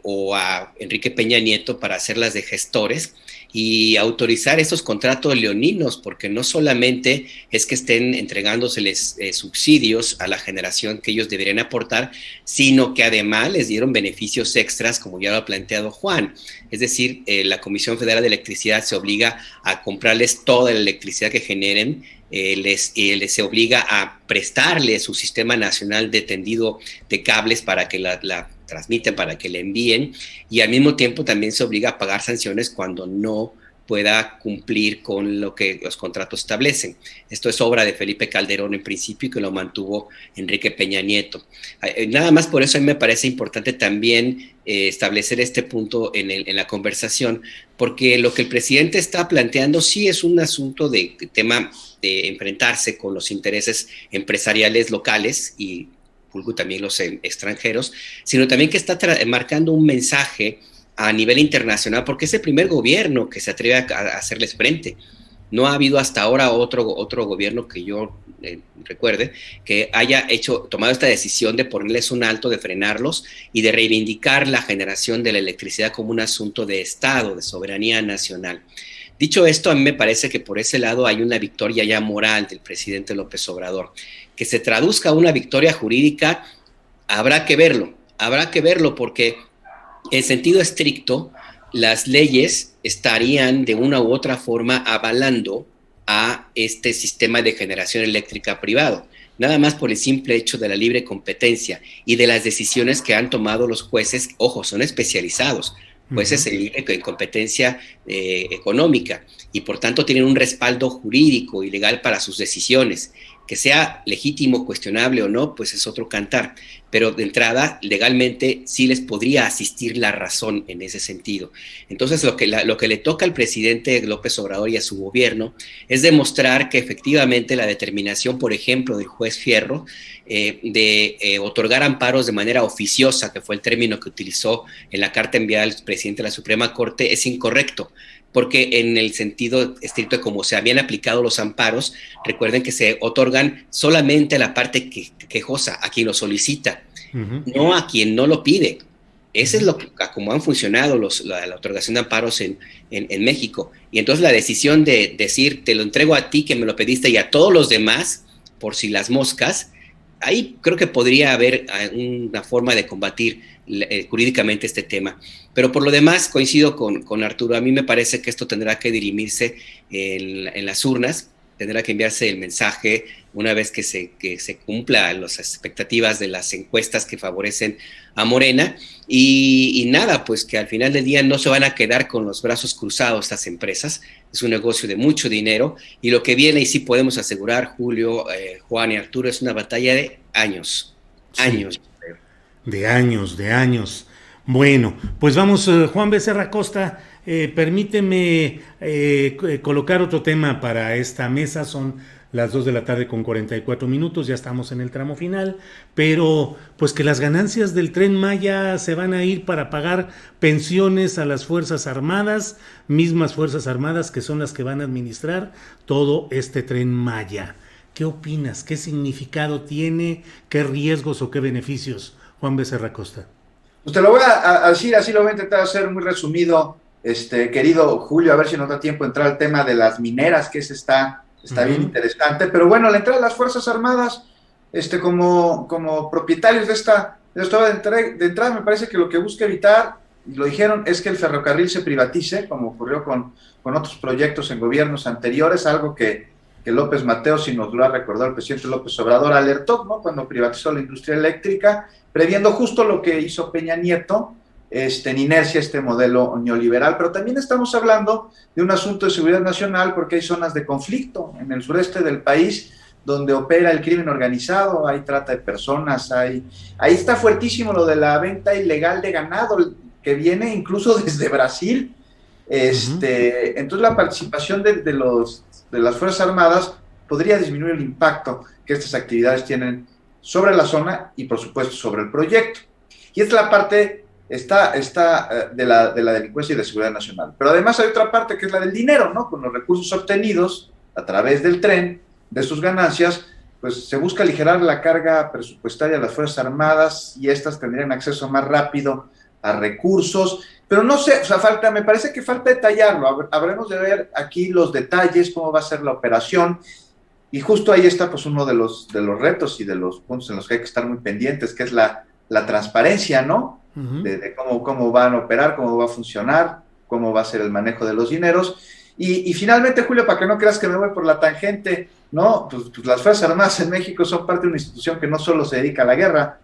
o a Enrique Peña Nieto para hacerlas de gestores y autorizar esos contratos leoninos, porque no solamente es que estén entregándoseles subsidios a la generación que ellos deberían aportar, sino que además les dieron beneficios extras, como ya lo ha planteado Juan. Es decir, la Comisión Federal de Electricidad se obliga a comprarles toda la electricidad que generen, les se obliga a prestarle su Sistema Nacional de Tendido de Cables para que la transmiten, para que le envíen, y al mismo tiempo también se obliga a pagar sanciones cuando no pueda cumplir con lo que los contratos establecen. Esto es obra de Felipe Calderón en principio y que lo mantuvo Enrique Peña Nieto. Nada más por eso a mí me parece importante también establecer este punto en la conversación, porque lo que el presidente está planteando sí es un asunto de tema de enfrentarse con los intereses empresariales locales y también los extranjeros, sino también que está marcando un mensaje a nivel internacional, porque es el primer gobierno que se atreve a hacerles frente. No ha habido hasta ahora otro gobierno que yo recuerde que haya tomado esta decisión de ponerles un alto, de frenarlos y de reivindicar la generación de la electricidad como un asunto de Estado, de soberanía nacional. Dicho esto, a mí me parece que por ese lado hay una victoria ya moral del presidente López Obrador. Que se traduzca una victoria jurídica, habrá que verlo porque en sentido estricto, las leyes estarían de una u otra forma avalando a este sistema de generación eléctrica privado, nada más por el simple hecho de la libre competencia y de las decisiones que han tomado los jueces. Ojo, son especializados, jueces en competencia económica, y por tanto tienen un respaldo jurídico y legal para sus decisiones. Que sea legítimo, cuestionable o no, pues es otro cantar. Pero de entrada, legalmente, sí les podría asistir la razón en ese sentido. Entonces, lo que le toca al presidente López Obrador y a su gobierno es demostrar que efectivamente la determinación, por ejemplo, del juez Fierro, de otorgar amparos de manera oficiosa, que fue el término que utilizó en la carta enviada al presidente de la Suprema Corte, es incorrecto. Porque en el sentido estricto de cómo se habían aplicado los amparos, recuerden que se otorgan solamente a la parte quejosa, a quien lo solicita, no a quien no lo pide. Ese es como han funcionado la otorgación de amparos en México. Y entonces la decisión de decir, te lo entrego a ti que me lo pediste y a todos los demás, por si las moscas, ahí creo que podría haber una forma de combatir jurídicamente este tema. Pero por lo demás coincido con Arturo. A mí me parece que esto tendrá que dirimirse en las urnas, tendrá que enviarse el mensaje una vez que se cumpla las expectativas de las encuestas que favorecen a Morena, y nada, pues que al final del día no se van a quedar con los brazos cruzados estas empresas. Es un negocio de mucho dinero, y lo que viene, y sí podemos asegurar, Julio, Juan y Arturo, es una batalla de años, años. De años. Bueno, pues vamos, Juan Becerra Costa, permíteme colocar otro tema para esta mesa. Son las 2 de la tarde con 44 minutos, ya estamos en el tramo final, pero pues que las ganancias del Tren Maya se van a ir para pagar pensiones a las Fuerzas Armadas, mismas Fuerzas Armadas que son las que van a administrar todo este Tren Maya. ¿Qué opinas? ¿Qué significado tiene? ¿Qué riesgos o qué beneficios? Juan Becerra Costa. Pues te lo voy a decir, así lo voy a intentar hacer muy resumido, querido Julio, a ver si nos da tiempo de entrar al tema de las mineras, que ese está bien interesante. Pero bueno, la entrada de las Fuerzas Armadas, como propietarios de esta de entrada, me parece que lo que busca evitar, y lo dijeron, es que el ferrocarril se privatice, como ocurrió con otros proyectos en gobiernos anteriores, algo que López Mateos, si nos lo ha recordado el presidente López Obrador, alertó, ¿no?, cuando privatizó la industria eléctrica, previendo justo lo que hizo Peña Nieto, en inercia este modelo neoliberal. Pero también estamos hablando de un asunto de seguridad nacional, porque hay zonas de conflicto en el sureste del país donde opera el crimen organizado, hay trata de personas, ahí está fuertísimo lo de la venta ilegal de ganado, que viene incluso desde Brasil. Entonces la participación de las Fuerzas Armadas podría disminuir el impacto que estas actividades tienen sobre la zona y por supuesto sobre el proyecto. Y esta es la parte de la delincuencia y de seguridad nacional. Pero además hay otra parte que es la del dinero, ¿no? Con los recursos obtenidos a través del tren, de sus ganancias, pues se busca aligerar la carga presupuestaria de las Fuerzas Armadas, y estas tendrían acceso más rápido a recursos, pero no sé, o sea, me parece que falta detallarlo, habremos de ver aquí los detalles, cómo va a ser la operación, y justo ahí está pues uno de los retos y de los puntos en los que hay que estar muy pendientes, que es la transparencia, ¿no? De cómo van a operar, cómo va a funcionar, cómo va a ser el manejo de los dineros. Y finalmente, Julio, para que no creas que me voy por la tangente, ¿no? Pues las Fuerzas Armadas en México son parte de una institución que no solo se dedica a la guerra,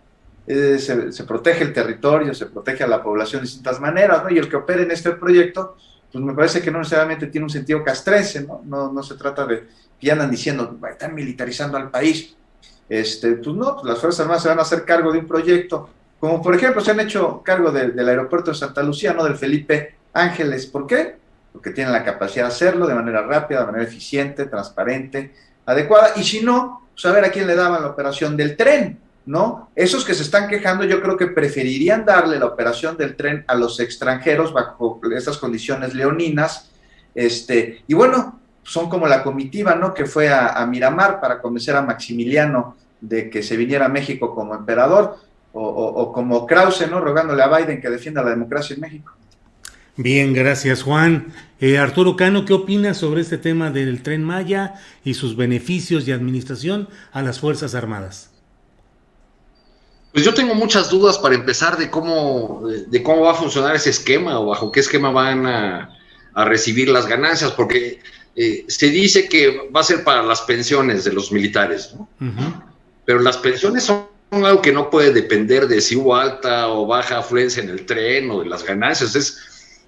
se protege el territorio, se protege a la población de distintas maneras, ¿no? Y el que opere en este proyecto, pues me parece que no necesariamente tiene un sentido castrense, ¿no? No se trata de que ya andan diciendo, están militarizando al país. Pues no, pues las Fuerzas Armadas se van a hacer cargo de un proyecto, como por ejemplo se han hecho cargo del aeropuerto de Santa Lucía, ¿no? Del Felipe Ángeles. ¿Por qué? Porque tienen la capacidad de hacerlo de manera rápida, de manera eficiente, transparente, adecuada, y si no, pues a ver a quién le daban la operación del tren, ¿no? Esos que se están quejando yo creo que preferirían darle la operación del tren a los extranjeros bajo estas condiciones leoninas, y bueno, son como la comitiva, ¿no? Que fue a Miramar para convencer a Maximiliano de que se viniera a México como emperador, o como Krause, ¿no? Rogándole a Biden que defienda la democracia en México. Bien, gracias, Juan. Arturo Cano, ¿qué opinas sobre este tema del Tren Maya y sus beneficios y administración a las Fuerzas Armadas? Pues yo tengo muchas dudas para empezar de cómo va a funcionar ese esquema o bajo qué esquema van a recibir las ganancias, porque se dice que va a ser para las pensiones de los militares, ¿no? Pero las pensiones son algo que no puede depender de si hubo alta o baja afluencia en el tren o de las ganancias.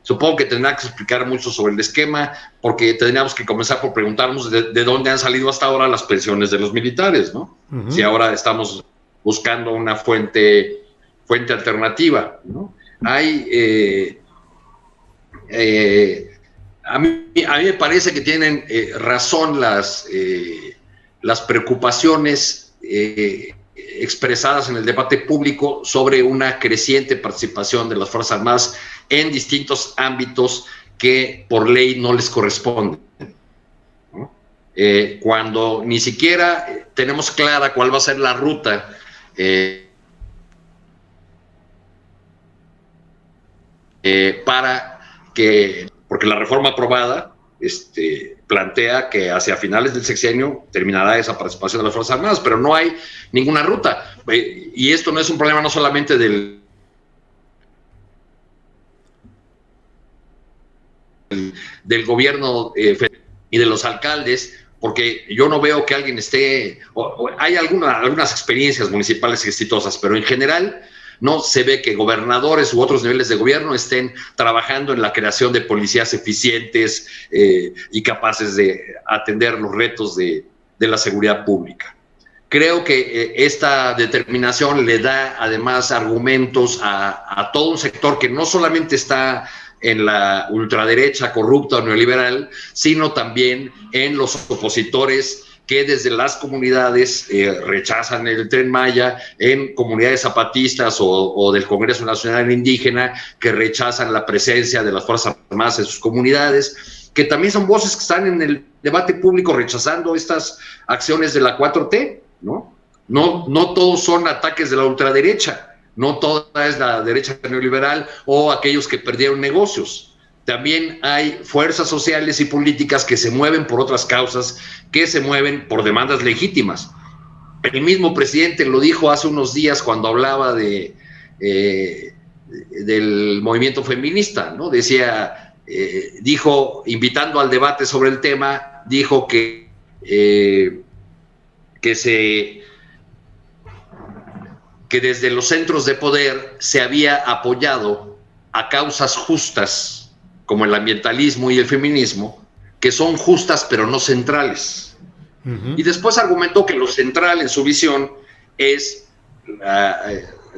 Supongo que tendrá que explicar mucho sobre el esquema, porque tendríamos que comenzar por preguntarnos de dónde han salido hasta ahora las pensiones de los militares, ¿no? Si ahora estamos buscando una fuente alternativa, ¿no? A mí me parece que tienen razón las preocupaciones expresadas en el debate público sobre una creciente participación de las Fuerzas Armadas en distintos ámbitos que por ley no les corresponden, ¿no? Cuando ni siquiera tenemos clara cuál va a ser la ruta porque la reforma aprobada plantea que hacia finales del sexenio terminará esa participación de las Fuerzas Armadas, pero no hay ninguna ruta. Y esto no es un problema no solamente del gobierno y de los alcaldes, porque yo no veo que alguien hay algunas experiencias municipales exitosas, pero en general no se ve que gobernadores u otros niveles de gobierno estén trabajando en la creación de policías eficientes y capaces de atender los retos de la seguridad pública. Creo que esta determinación le da además argumentos a todo un sector que no solamente está en la ultraderecha corrupta o neoliberal, sino también en los opositores que desde las comunidades rechazan el Tren Maya, en comunidades zapatistas o del Congreso Nacional Indígena, que rechazan la presencia de las Fuerzas Armadas en sus comunidades, que también son voces que están en el debate público rechazando estas acciones de la 4T, ¿no? No todos son ataques de la ultraderecha, no toda es la derecha neoliberal o aquellos que perdieron negocios. También hay fuerzas sociales y políticas que se mueven por otras causas, que se mueven por demandas legítimas. El mismo presidente lo dijo hace unos días cuando hablaba del movimiento feminista, ¿no? Dijo, invitando al debate sobre el tema, dijo que desde los centros de poder se había apoyado a causas justas como el ambientalismo y el feminismo, que son justas pero no centrales. Y después argumentó que lo central en su visión es,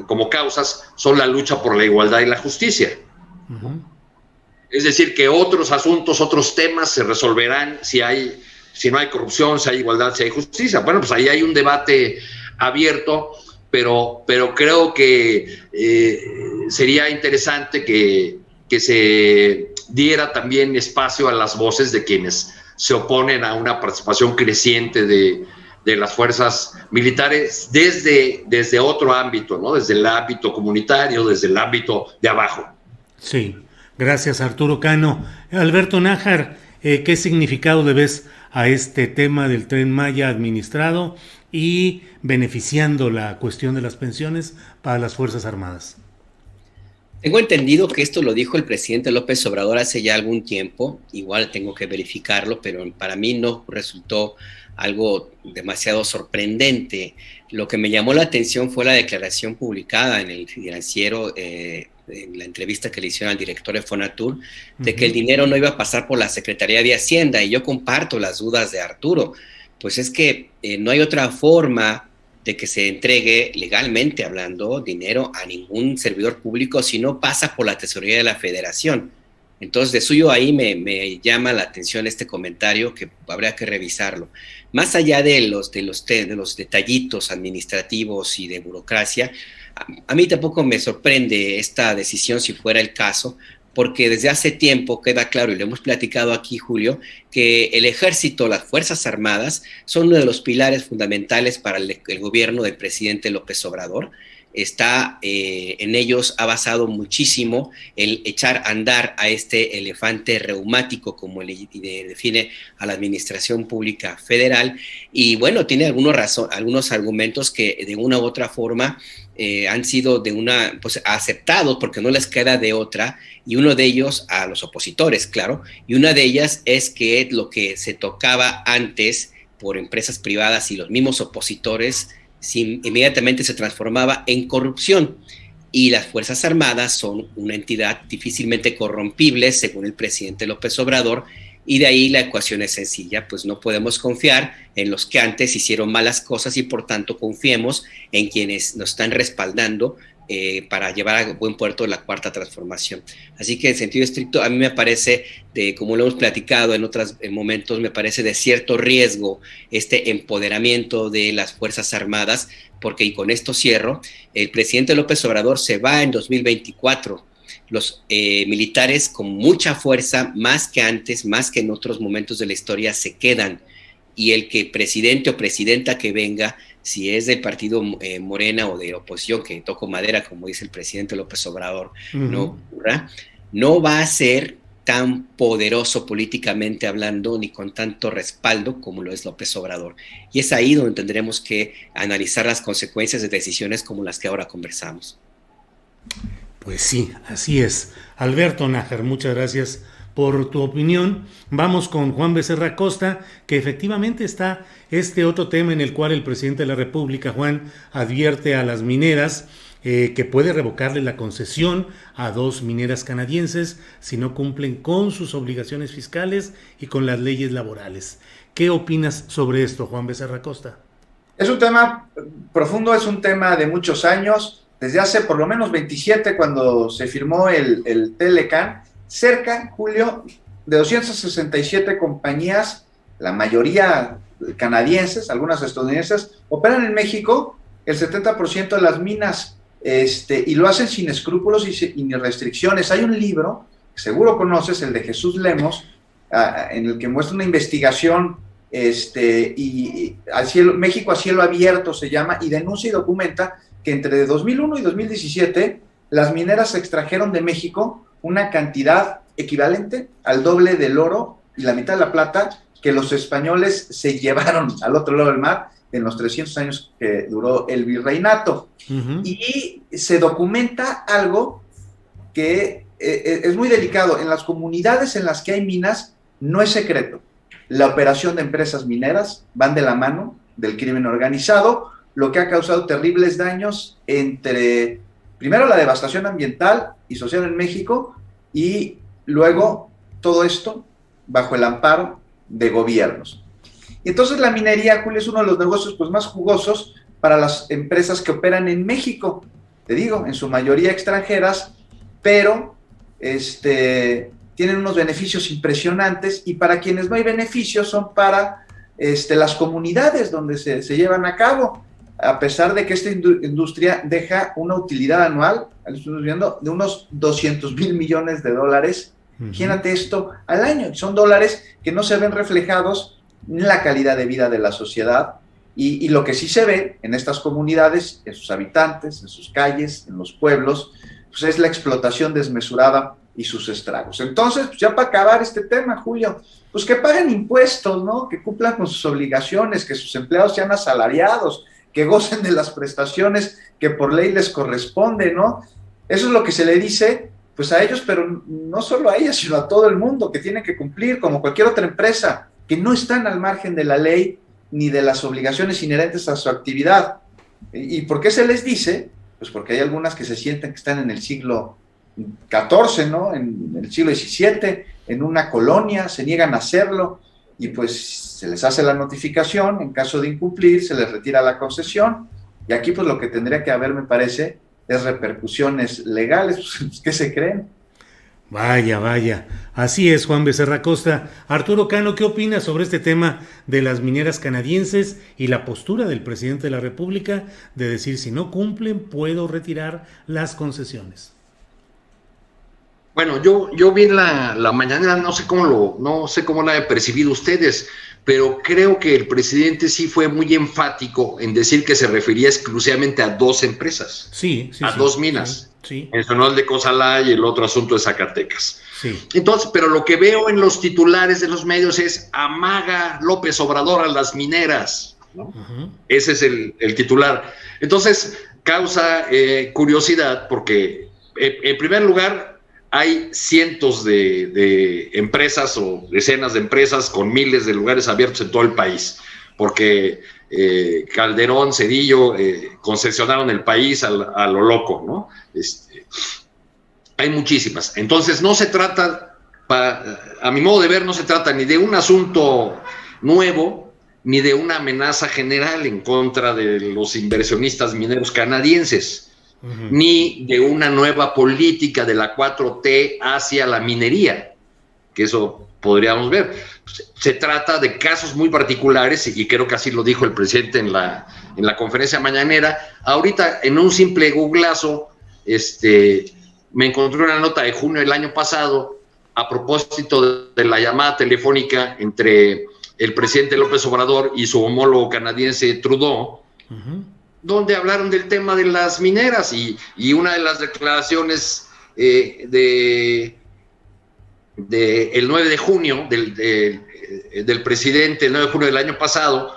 como causas, son la lucha por la igualdad y la justicia. Es decir, que otros asuntos, otros temas se resolverán si no hay corrupción, si hay igualdad, si hay justicia. Bueno, pues ahí hay un debate abierto, pero creo que sería interesante que se diera también espacio a las voces de quienes se oponen a una participación creciente de de las fuerzas militares desde otro ámbito, ¿no? Desde el ámbito comunitario, desde el ámbito de abajo. Sí, gracias Arturo Cano. Alberto Nájar, ¿qué significado le ves a este tema del Tren Maya administrado y beneficiando la cuestión de las pensiones para las Fuerzas Armadas? Tengo entendido que esto lo dijo el presidente López Obrador hace ya algún tiempo, igual tengo que verificarlo, pero para mí no resultó algo demasiado sorprendente. Lo que me llamó la atención fue la declaración publicada en el Financiero, en la entrevista que le hicieron al director de Fonatur, de que el dinero no iba a pasar por la Secretaría de Hacienda, y yo comparto las dudas de Arturo. Pues es que no hay otra forma de que se entregue, legalmente hablando, dinero a ningún servidor público si no pasa por la Tesorería de la Federación. Entonces, de suyo ahí me llama la atención este comentario, que habría que revisarlo. Más allá de los detallitos administrativos y de burocracia, a mí tampoco me sorprende esta decisión si fuera el caso, porque desde hace tiempo queda claro, y lo hemos platicado aquí, Julio, que el Ejército, las Fuerzas Armadas, son uno de los pilares fundamentales para el gobierno del presidente López Obrador. En ellos ha basado muchísimo el echar a andar a este elefante reumático, como le define a la Administración Pública Federal, y bueno, tiene algunos argumentos que de una u otra forma han sido aceptados porque no les queda de otra, y uno de ellos a los opositores, claro, y una de ellas es que lo que se tocaba antes por empresas privadas y los mismos opositores inmediatamente se transformaba en corrupción, y las Fuerzas Armadas son una entidad difícilmente corrompible según el presidente López Obrador, y de ahí la ecuación es sencilla, pues no podemos confiar en los que antes hicieron malas cosas, y por tanto confiemos en quienes nos están respaldando para llevar a buen puerto la cuarta transformación. Así que en sentido estricto, a mí me parece, como lo hemos platicado en otros momentos, me parece de cierto riesgo este empoderamiento de las Fuerzas Armadas, porque, y con esto cierro, el presidente López Obrador se va en 2024. Los militares con mucha fuerza, más que antes, más que en otros momentos de la historia, se quedan, y el que presidente o presidenta que venga, si es del partido Morena o de oposición, que toco madera, como dice el presidente López Obrador, no va a ser tan poderoso políticamente hablando, ni con tanto respaldo como lo es López Obrador. Y es ahí donde tendremos que analizar las consecuencias de decisiones como las que ahora conversamos. Pues sí, así es. Alberto Nájar, muchas gracias por tu opinión. Vamos con Juan Becerra Costa, que efectivamente está este otro tema en el cual el presidente de la República, Juan, advierte a las mineras que puede revocarle la concesión a 2 mineras canadienses si no cumplen con sus obligaciones fiscales y con las leyes laborales. ¿Qué opinas sobre esto, Juan Becerra Costa? Es un tema profundo, es un tema de muchos años, desde hace por lo menos 27, cuando se firmó el Telecan, cerca, Julio, de 267 compañías, la mayoría canadienses, algunas estadounidenses, operan en México. El 70% de las minas, y lo hacen sin escrúpulos y ni restricciones. Hay un libro, que seguro conoces, el de Jesús Lemos, en el que muestra una investigación, y México a cielo abierto se llama, y denuncia y documenta que entre 2001 y 2017 las mineras extrajeron de México una cantidad equivalente al doble del oro y la mitad de la plata que los españoles se llevaron al otro lado del mar en los 300 años que duró el virreinato. Uh-huh. Y se documenta algo que es muy delicado. En las comunidades en las que hay minas no es secreto. La operación de empresas mineras van de la mano del crimen organizado, lo que ha causado terribles daños entre, primero, la devastación ambiental y social en México, y luego todo esto bajo el amparo de gobiernos. Y entonces la minería, Julio, es uno de los negocios más jugosos para las empresas que operan en México, te digo, en su mayoría extranjeras, pero tienen unos beneficios impresionantes, y para quienes no hay beneficios son para las comunidades donde se llevan a cabo, a pesar de que esta industria deja una utilidad anual, estamos viendo, de unos $200,000 millones. Uh-huh. Imagínate esto al año. Son dólares que no se ven reflejados en la calidad de vida de la sociedad, Y lo que sí se ve en estas comunidades, en sus habitantes, en sus calles, en los pueblos, pues es la explotación desmesurada y sus estragos. Entonces, pues ya para acabar este tema, Julio, pues que paguen impuestos, ¿no? Que cumplan con sus obligaciones, que sus empleados sean asalariados, que gocen de las prestaciones que por ley les corresponde, ¿no? Eso es lo que se le dice, pues a ellos, pero no solo a ellos, sino a todo el mundo, que tienen que cumplir como cualquier otra empresa, que no están al margen de la ley ni de las obligaciones inherentes a su actividad. ¿Y por qué se les dice? Pues porque hay algunas que se sienten que están en el siglo XIV, ¿no? En el siglo XVII, en una colonia, se niegan a hacerlo, y pues se les hace la notificación, en caso de incumplir, se les retira la concesión, y aquí pues lo que tendría que haber, me parece, es repercusiones legales. Pues, ¿qué se creen? Vaya, vaya. Así es, Juan Becerra Costa. Arturo Cano, ¿qué opinas sobre este tema de las mineras canadienses y la postura del presidente de la República de decir, si no cumplen, puedo retirar las concesiones? Bueno, yo vi en la mañanera, no sé cómo la he percibido ustedes, pero creo que el presidente sí fue muy enfático en decir que se refería exclusivamente a dos empresas, dos minas. Sí. Mencionó el de Cozalá y el otro asunto de Zacatecas. Sí. Entonces, pero lo que veo en los titulares de los medios es amaga López Obrador a las mineras, ¿no? Uh-huh. Ese es el titular. Entonces, causa curiosidad porque, en primer lugar, hay cientos de empresas o decenas de empresas con miles de lugares abiertos en todo el país, porque Calderón, Cedillo concesionaron el país a lo loco, ¿no? Hay muchísimas. Entonces no se trata, a mi modo de ver, no se trata ni de un asunto nuevo, ni de una amenaza general en contra de los inversionistas mineros canadienses, uh-huh, ni de una nueva política de la 4T hacia la minería, que eso podríamos ver. Se trata de casos muy particulares, y creo que así lo dijo el presidente en la conferencia mañanera. Ahorita, en un simple googlazo, me encontré una nota de junio del año pasado a propósito de la llamada telefónica entre el presidente López Obrador y su homólogo canadiense Trudeau, uh-huh, donde hablaron del tema de las mineras, y una de las declaraciones el 9 de junio del presidente, el 9 de junio del año pasado,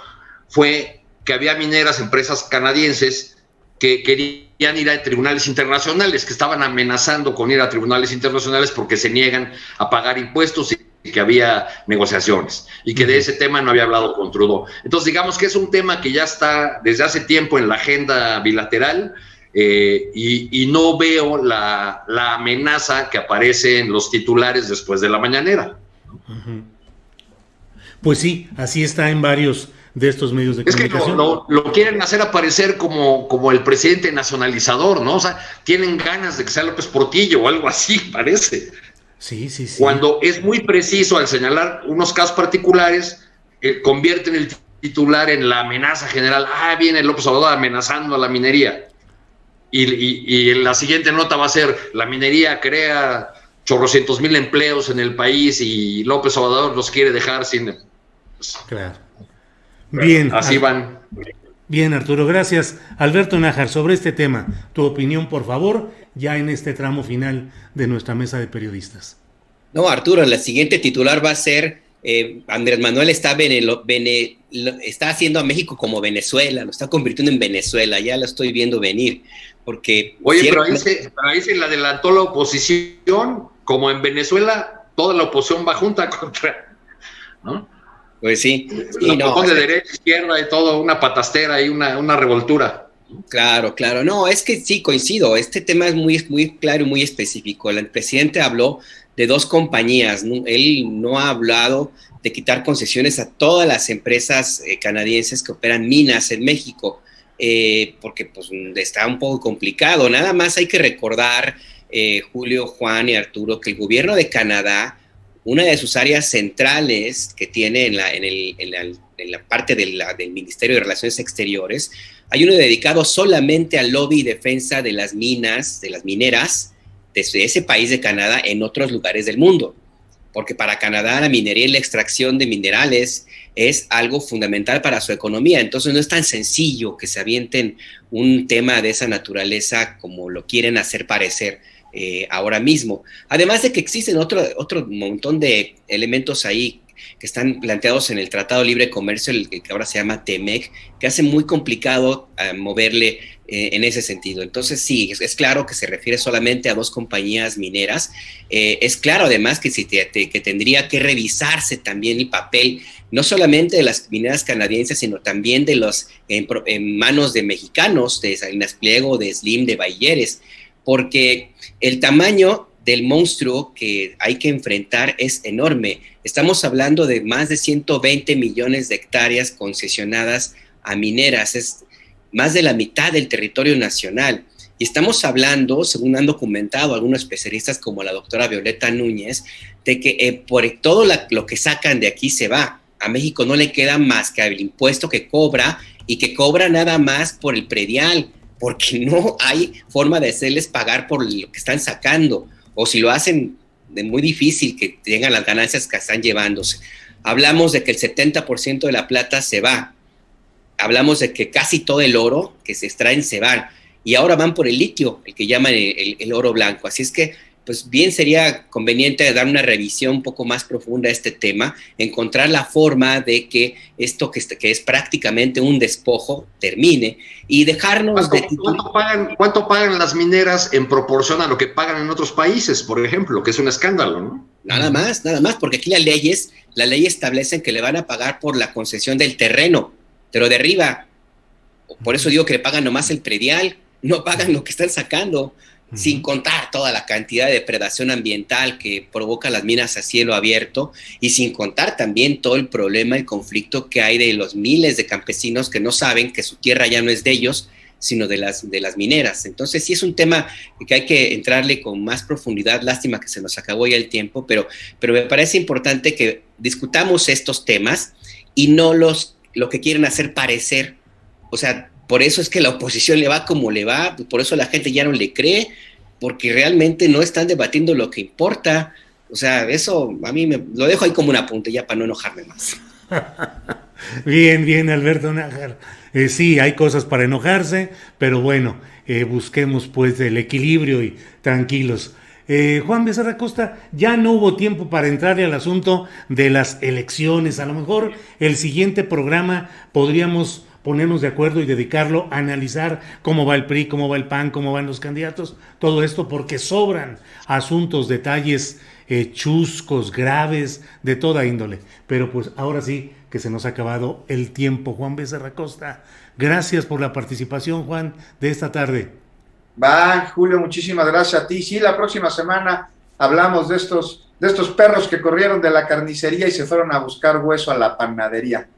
fue que había mineras, empresas canadienses, que querían ir a tribunales internacionales, que estaban amenazando con ir a tribunales internacionales porque se niegan a pagar impuestos y que había negociaciones, y que de ese tema no había hablado con Trudeau. Entonces, digamos que es un tema que ya está desde hace tiempo en la agenda bilateral, y no veo la amenaza que aparece en los titulares después de la mañanera. Uh-huh. Pues sí, así está en varios de estos medios de comunicación. Es que lo quieren hacer aparecer como el presidente nacionalizador, ¿no? O sea, tienen ganas de que sea López Portillo o algo así, parece. Sí. Cuando es muy preciso al señalar unos casos particulares, convierten el titular en la amenaza general. Viene López Obrador amenazando a la minería. Y en la siguiente nota va a ser: la minería crea chorrocientos mil empleos en el país y López Obrador los quiere dejar sin... Claro. Bien. Así van. Bien, Arturo, gracias. Alberto Nájar, sobre este tema, tu opinión, por favor, ya en este tramo final de nuestra mesa de periodistas. No, Arturo, la siguiente titular va a ser Andrés Manuel está haciendo a México como Venezuela, lo está convirtiendo en Venezuela, ya lo estoy viendo venir, porque... Oye, pero ahí se le adelantó la oposición, como en Venezuela toda la oposición va junta contra... ¿no? Pues sí. De derecha, izquierda y todo, una patastera y una revoltura. Claro. No, es que sí, coincido. Este tema es muy, muy claro y muy específico. El presidente habló de dos compañías, ¿no? Él no ha hablado de quitar concesiones a todas las empresas canadienses que operan minas en México, porque pues está un poco complicado. Nada más hay que recordar, Julio, Juan y Arturo, que el gobierno de Canadá, una de sus áreas centrales que tiene en la parte del Ministerio de Relaciones Exteriores, hay uno dedicado solamente al lobby y defensa de las minas, de las mineras, de ese país de Canadá en otros lugares del mundo. porque para Canadá la minería y la extracción de minerales es algo fundamental para su economía. Entonces no es tan sencillo que se avienten un tema de esa naturaleza como lo quieren hacer parecer ahora mismo. Además de que existen otro montón de elementos ahí que están planteados en el Tratado de Libre Comercio, el que ahora se llama TEMEC, que hace muy complicado moverle en ese sentido. Entonces sí, es claro que se refiere solamente a 2 compañías mineras. Es claro además que, que tendría que revisarse también el papel, no solamente de las mineras canadienses, sino también de los en manos de mexicanos, de Salinas Pliego, de Slim, de Bayeres, porque el tamaño del monstruo que hay que enfrentar es enorme. Estamos hablando de más de 120 millones de hectáreas concesionadas a mineras, es más de la mitad del territorio nacional. Y estamos hablando, según han documentado algunos especialistas como la doctora Violeta Núñez, de que por todo lo que sacan de aquí se va. A México no le queda más que el impuesto que cobra, y que cobra nada más por el predial, porque no hay forma de hacerles pagar por lo que están sacando, o si lo hacen, es muy difícil que tengan las ganancias que están llevándose. Hablamos de que el 70% de la plata se va, hablamos de que casi todo el oro que se extraen se van, y ahora van por el litio, el que llaman el oro blanco. Así es que, pues bien sería conveniente dar una revisión un poco más profunda a este tema, encontrar la forma de que esto que es prácticamente un despojo termine y dejarnos ¿Cuánto pagan las mineras en proporción a lo que pagan en otros países, por ejemplo? Que es un escándalo, ¿no? Nada más, porque aquí las leyes establecen que le van a pagar por la concesión del terreno, pero de arriba. Por eso digo que le pagan nomás el predial, no pagan lo que están sacando. Sin contar toda la cantidad de depredación ambiental que provoca las minas a cielo abierto, y sin contar también todo el problema, el conflicto que hay de los miles de campesinos que no saben que su tierra ya no es de ellos, sino de las mineras. Entonces sí es un tema que hay que entrarle con más profundidad. Lástima que se nos acabó ya el tiempo, pero me parece importante que discutamos estos temas y no lo que quieren hacer parecer. O sea, por eso es que la oposición le va como le va, por eso la gente ya no le cree, porque realmente no están debatiendo lo que importa. O sea, eso a mí lo dejo ahí como un apunte ya para no enojarme más. Bien, Alberto Nájar. Sí, hay cosas para enojarse, pero bueno, busquemos pues el equilibrio y tranquilos. Juan Becerra Costa, ya no hubo tiempo para entrarle al asunto de las elecciones. A lo mejor el siguiente programa podríamos ponernos de acuerdo y dedicarlo a analizar cómo va el PRI, cómo va el PAN, cómo van los candidatos, todo esto, porque sobran asuntos, detalles chuscos, graves, de toda índole. Pero pues ahora sí que se nos ha acabado el tiempo. Juan Becerra Costa, gracias por la participación, Juan, de esta tarde. Va, Julio, muchísimas gracias a ti. Sí, la próxima semana hablamos de estos perros que corrieron de la carnicería y se fueron a buscar hueso a la panadería.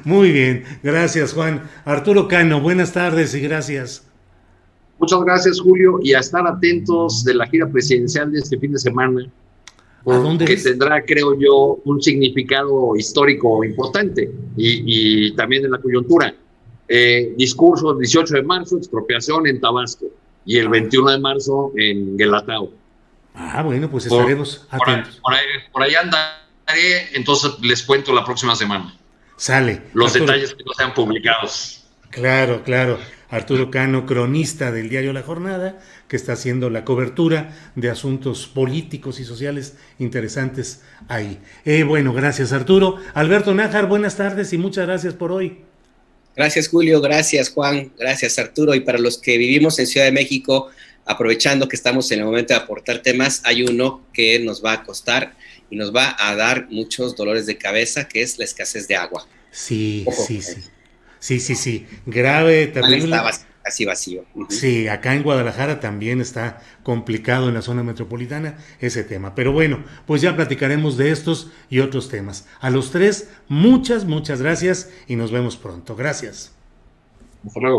Muy bien, gracias, Juan. Arturo Cano, buenas tardes y gracias. Muchas gracias, Julio, y a estar atentos de la gira presidencial de este fin de semana, que tendrá, creo yo, un significado histórico importante y también en la coyuntura. Discurso el 18 de marzo, expropiación en Tabasco, y el 21 de marzo en Guelatao. Bueno, pues estaremos atentos. Por ahí andaré, entonces les cuento la próxima semana. Sale. Los detalles que no sean publicados. Claro. Arturo Cano, cronista del diario La Jornada, que está haciendo la cobertura de asuntos políticos y sociales interesantes ahí. Bueno, gracias, Arturo. Alberto Nájar, buenas tardes y muchas gracias por hoy. Gracias, Julio, gracias, Juan, gracias, Arturo. Y para los que vivimos en Ciudad de México, aprovechando que estamos en el momento de aportar temas, hay uno que nos va a costar y nos va a dar muchos dolores de cabeza, que es la escasez de agua. Sí. Grave, terrible. Estaba casi vacío. Sí, acá en Guadalajara también está complicado en la zona metropolitana ese tema. Pero bueno, pues ya platicaremos de estos y otros temas. A los tres, muchas gracias y nos vemos pronto. Gracias. Hasta luego.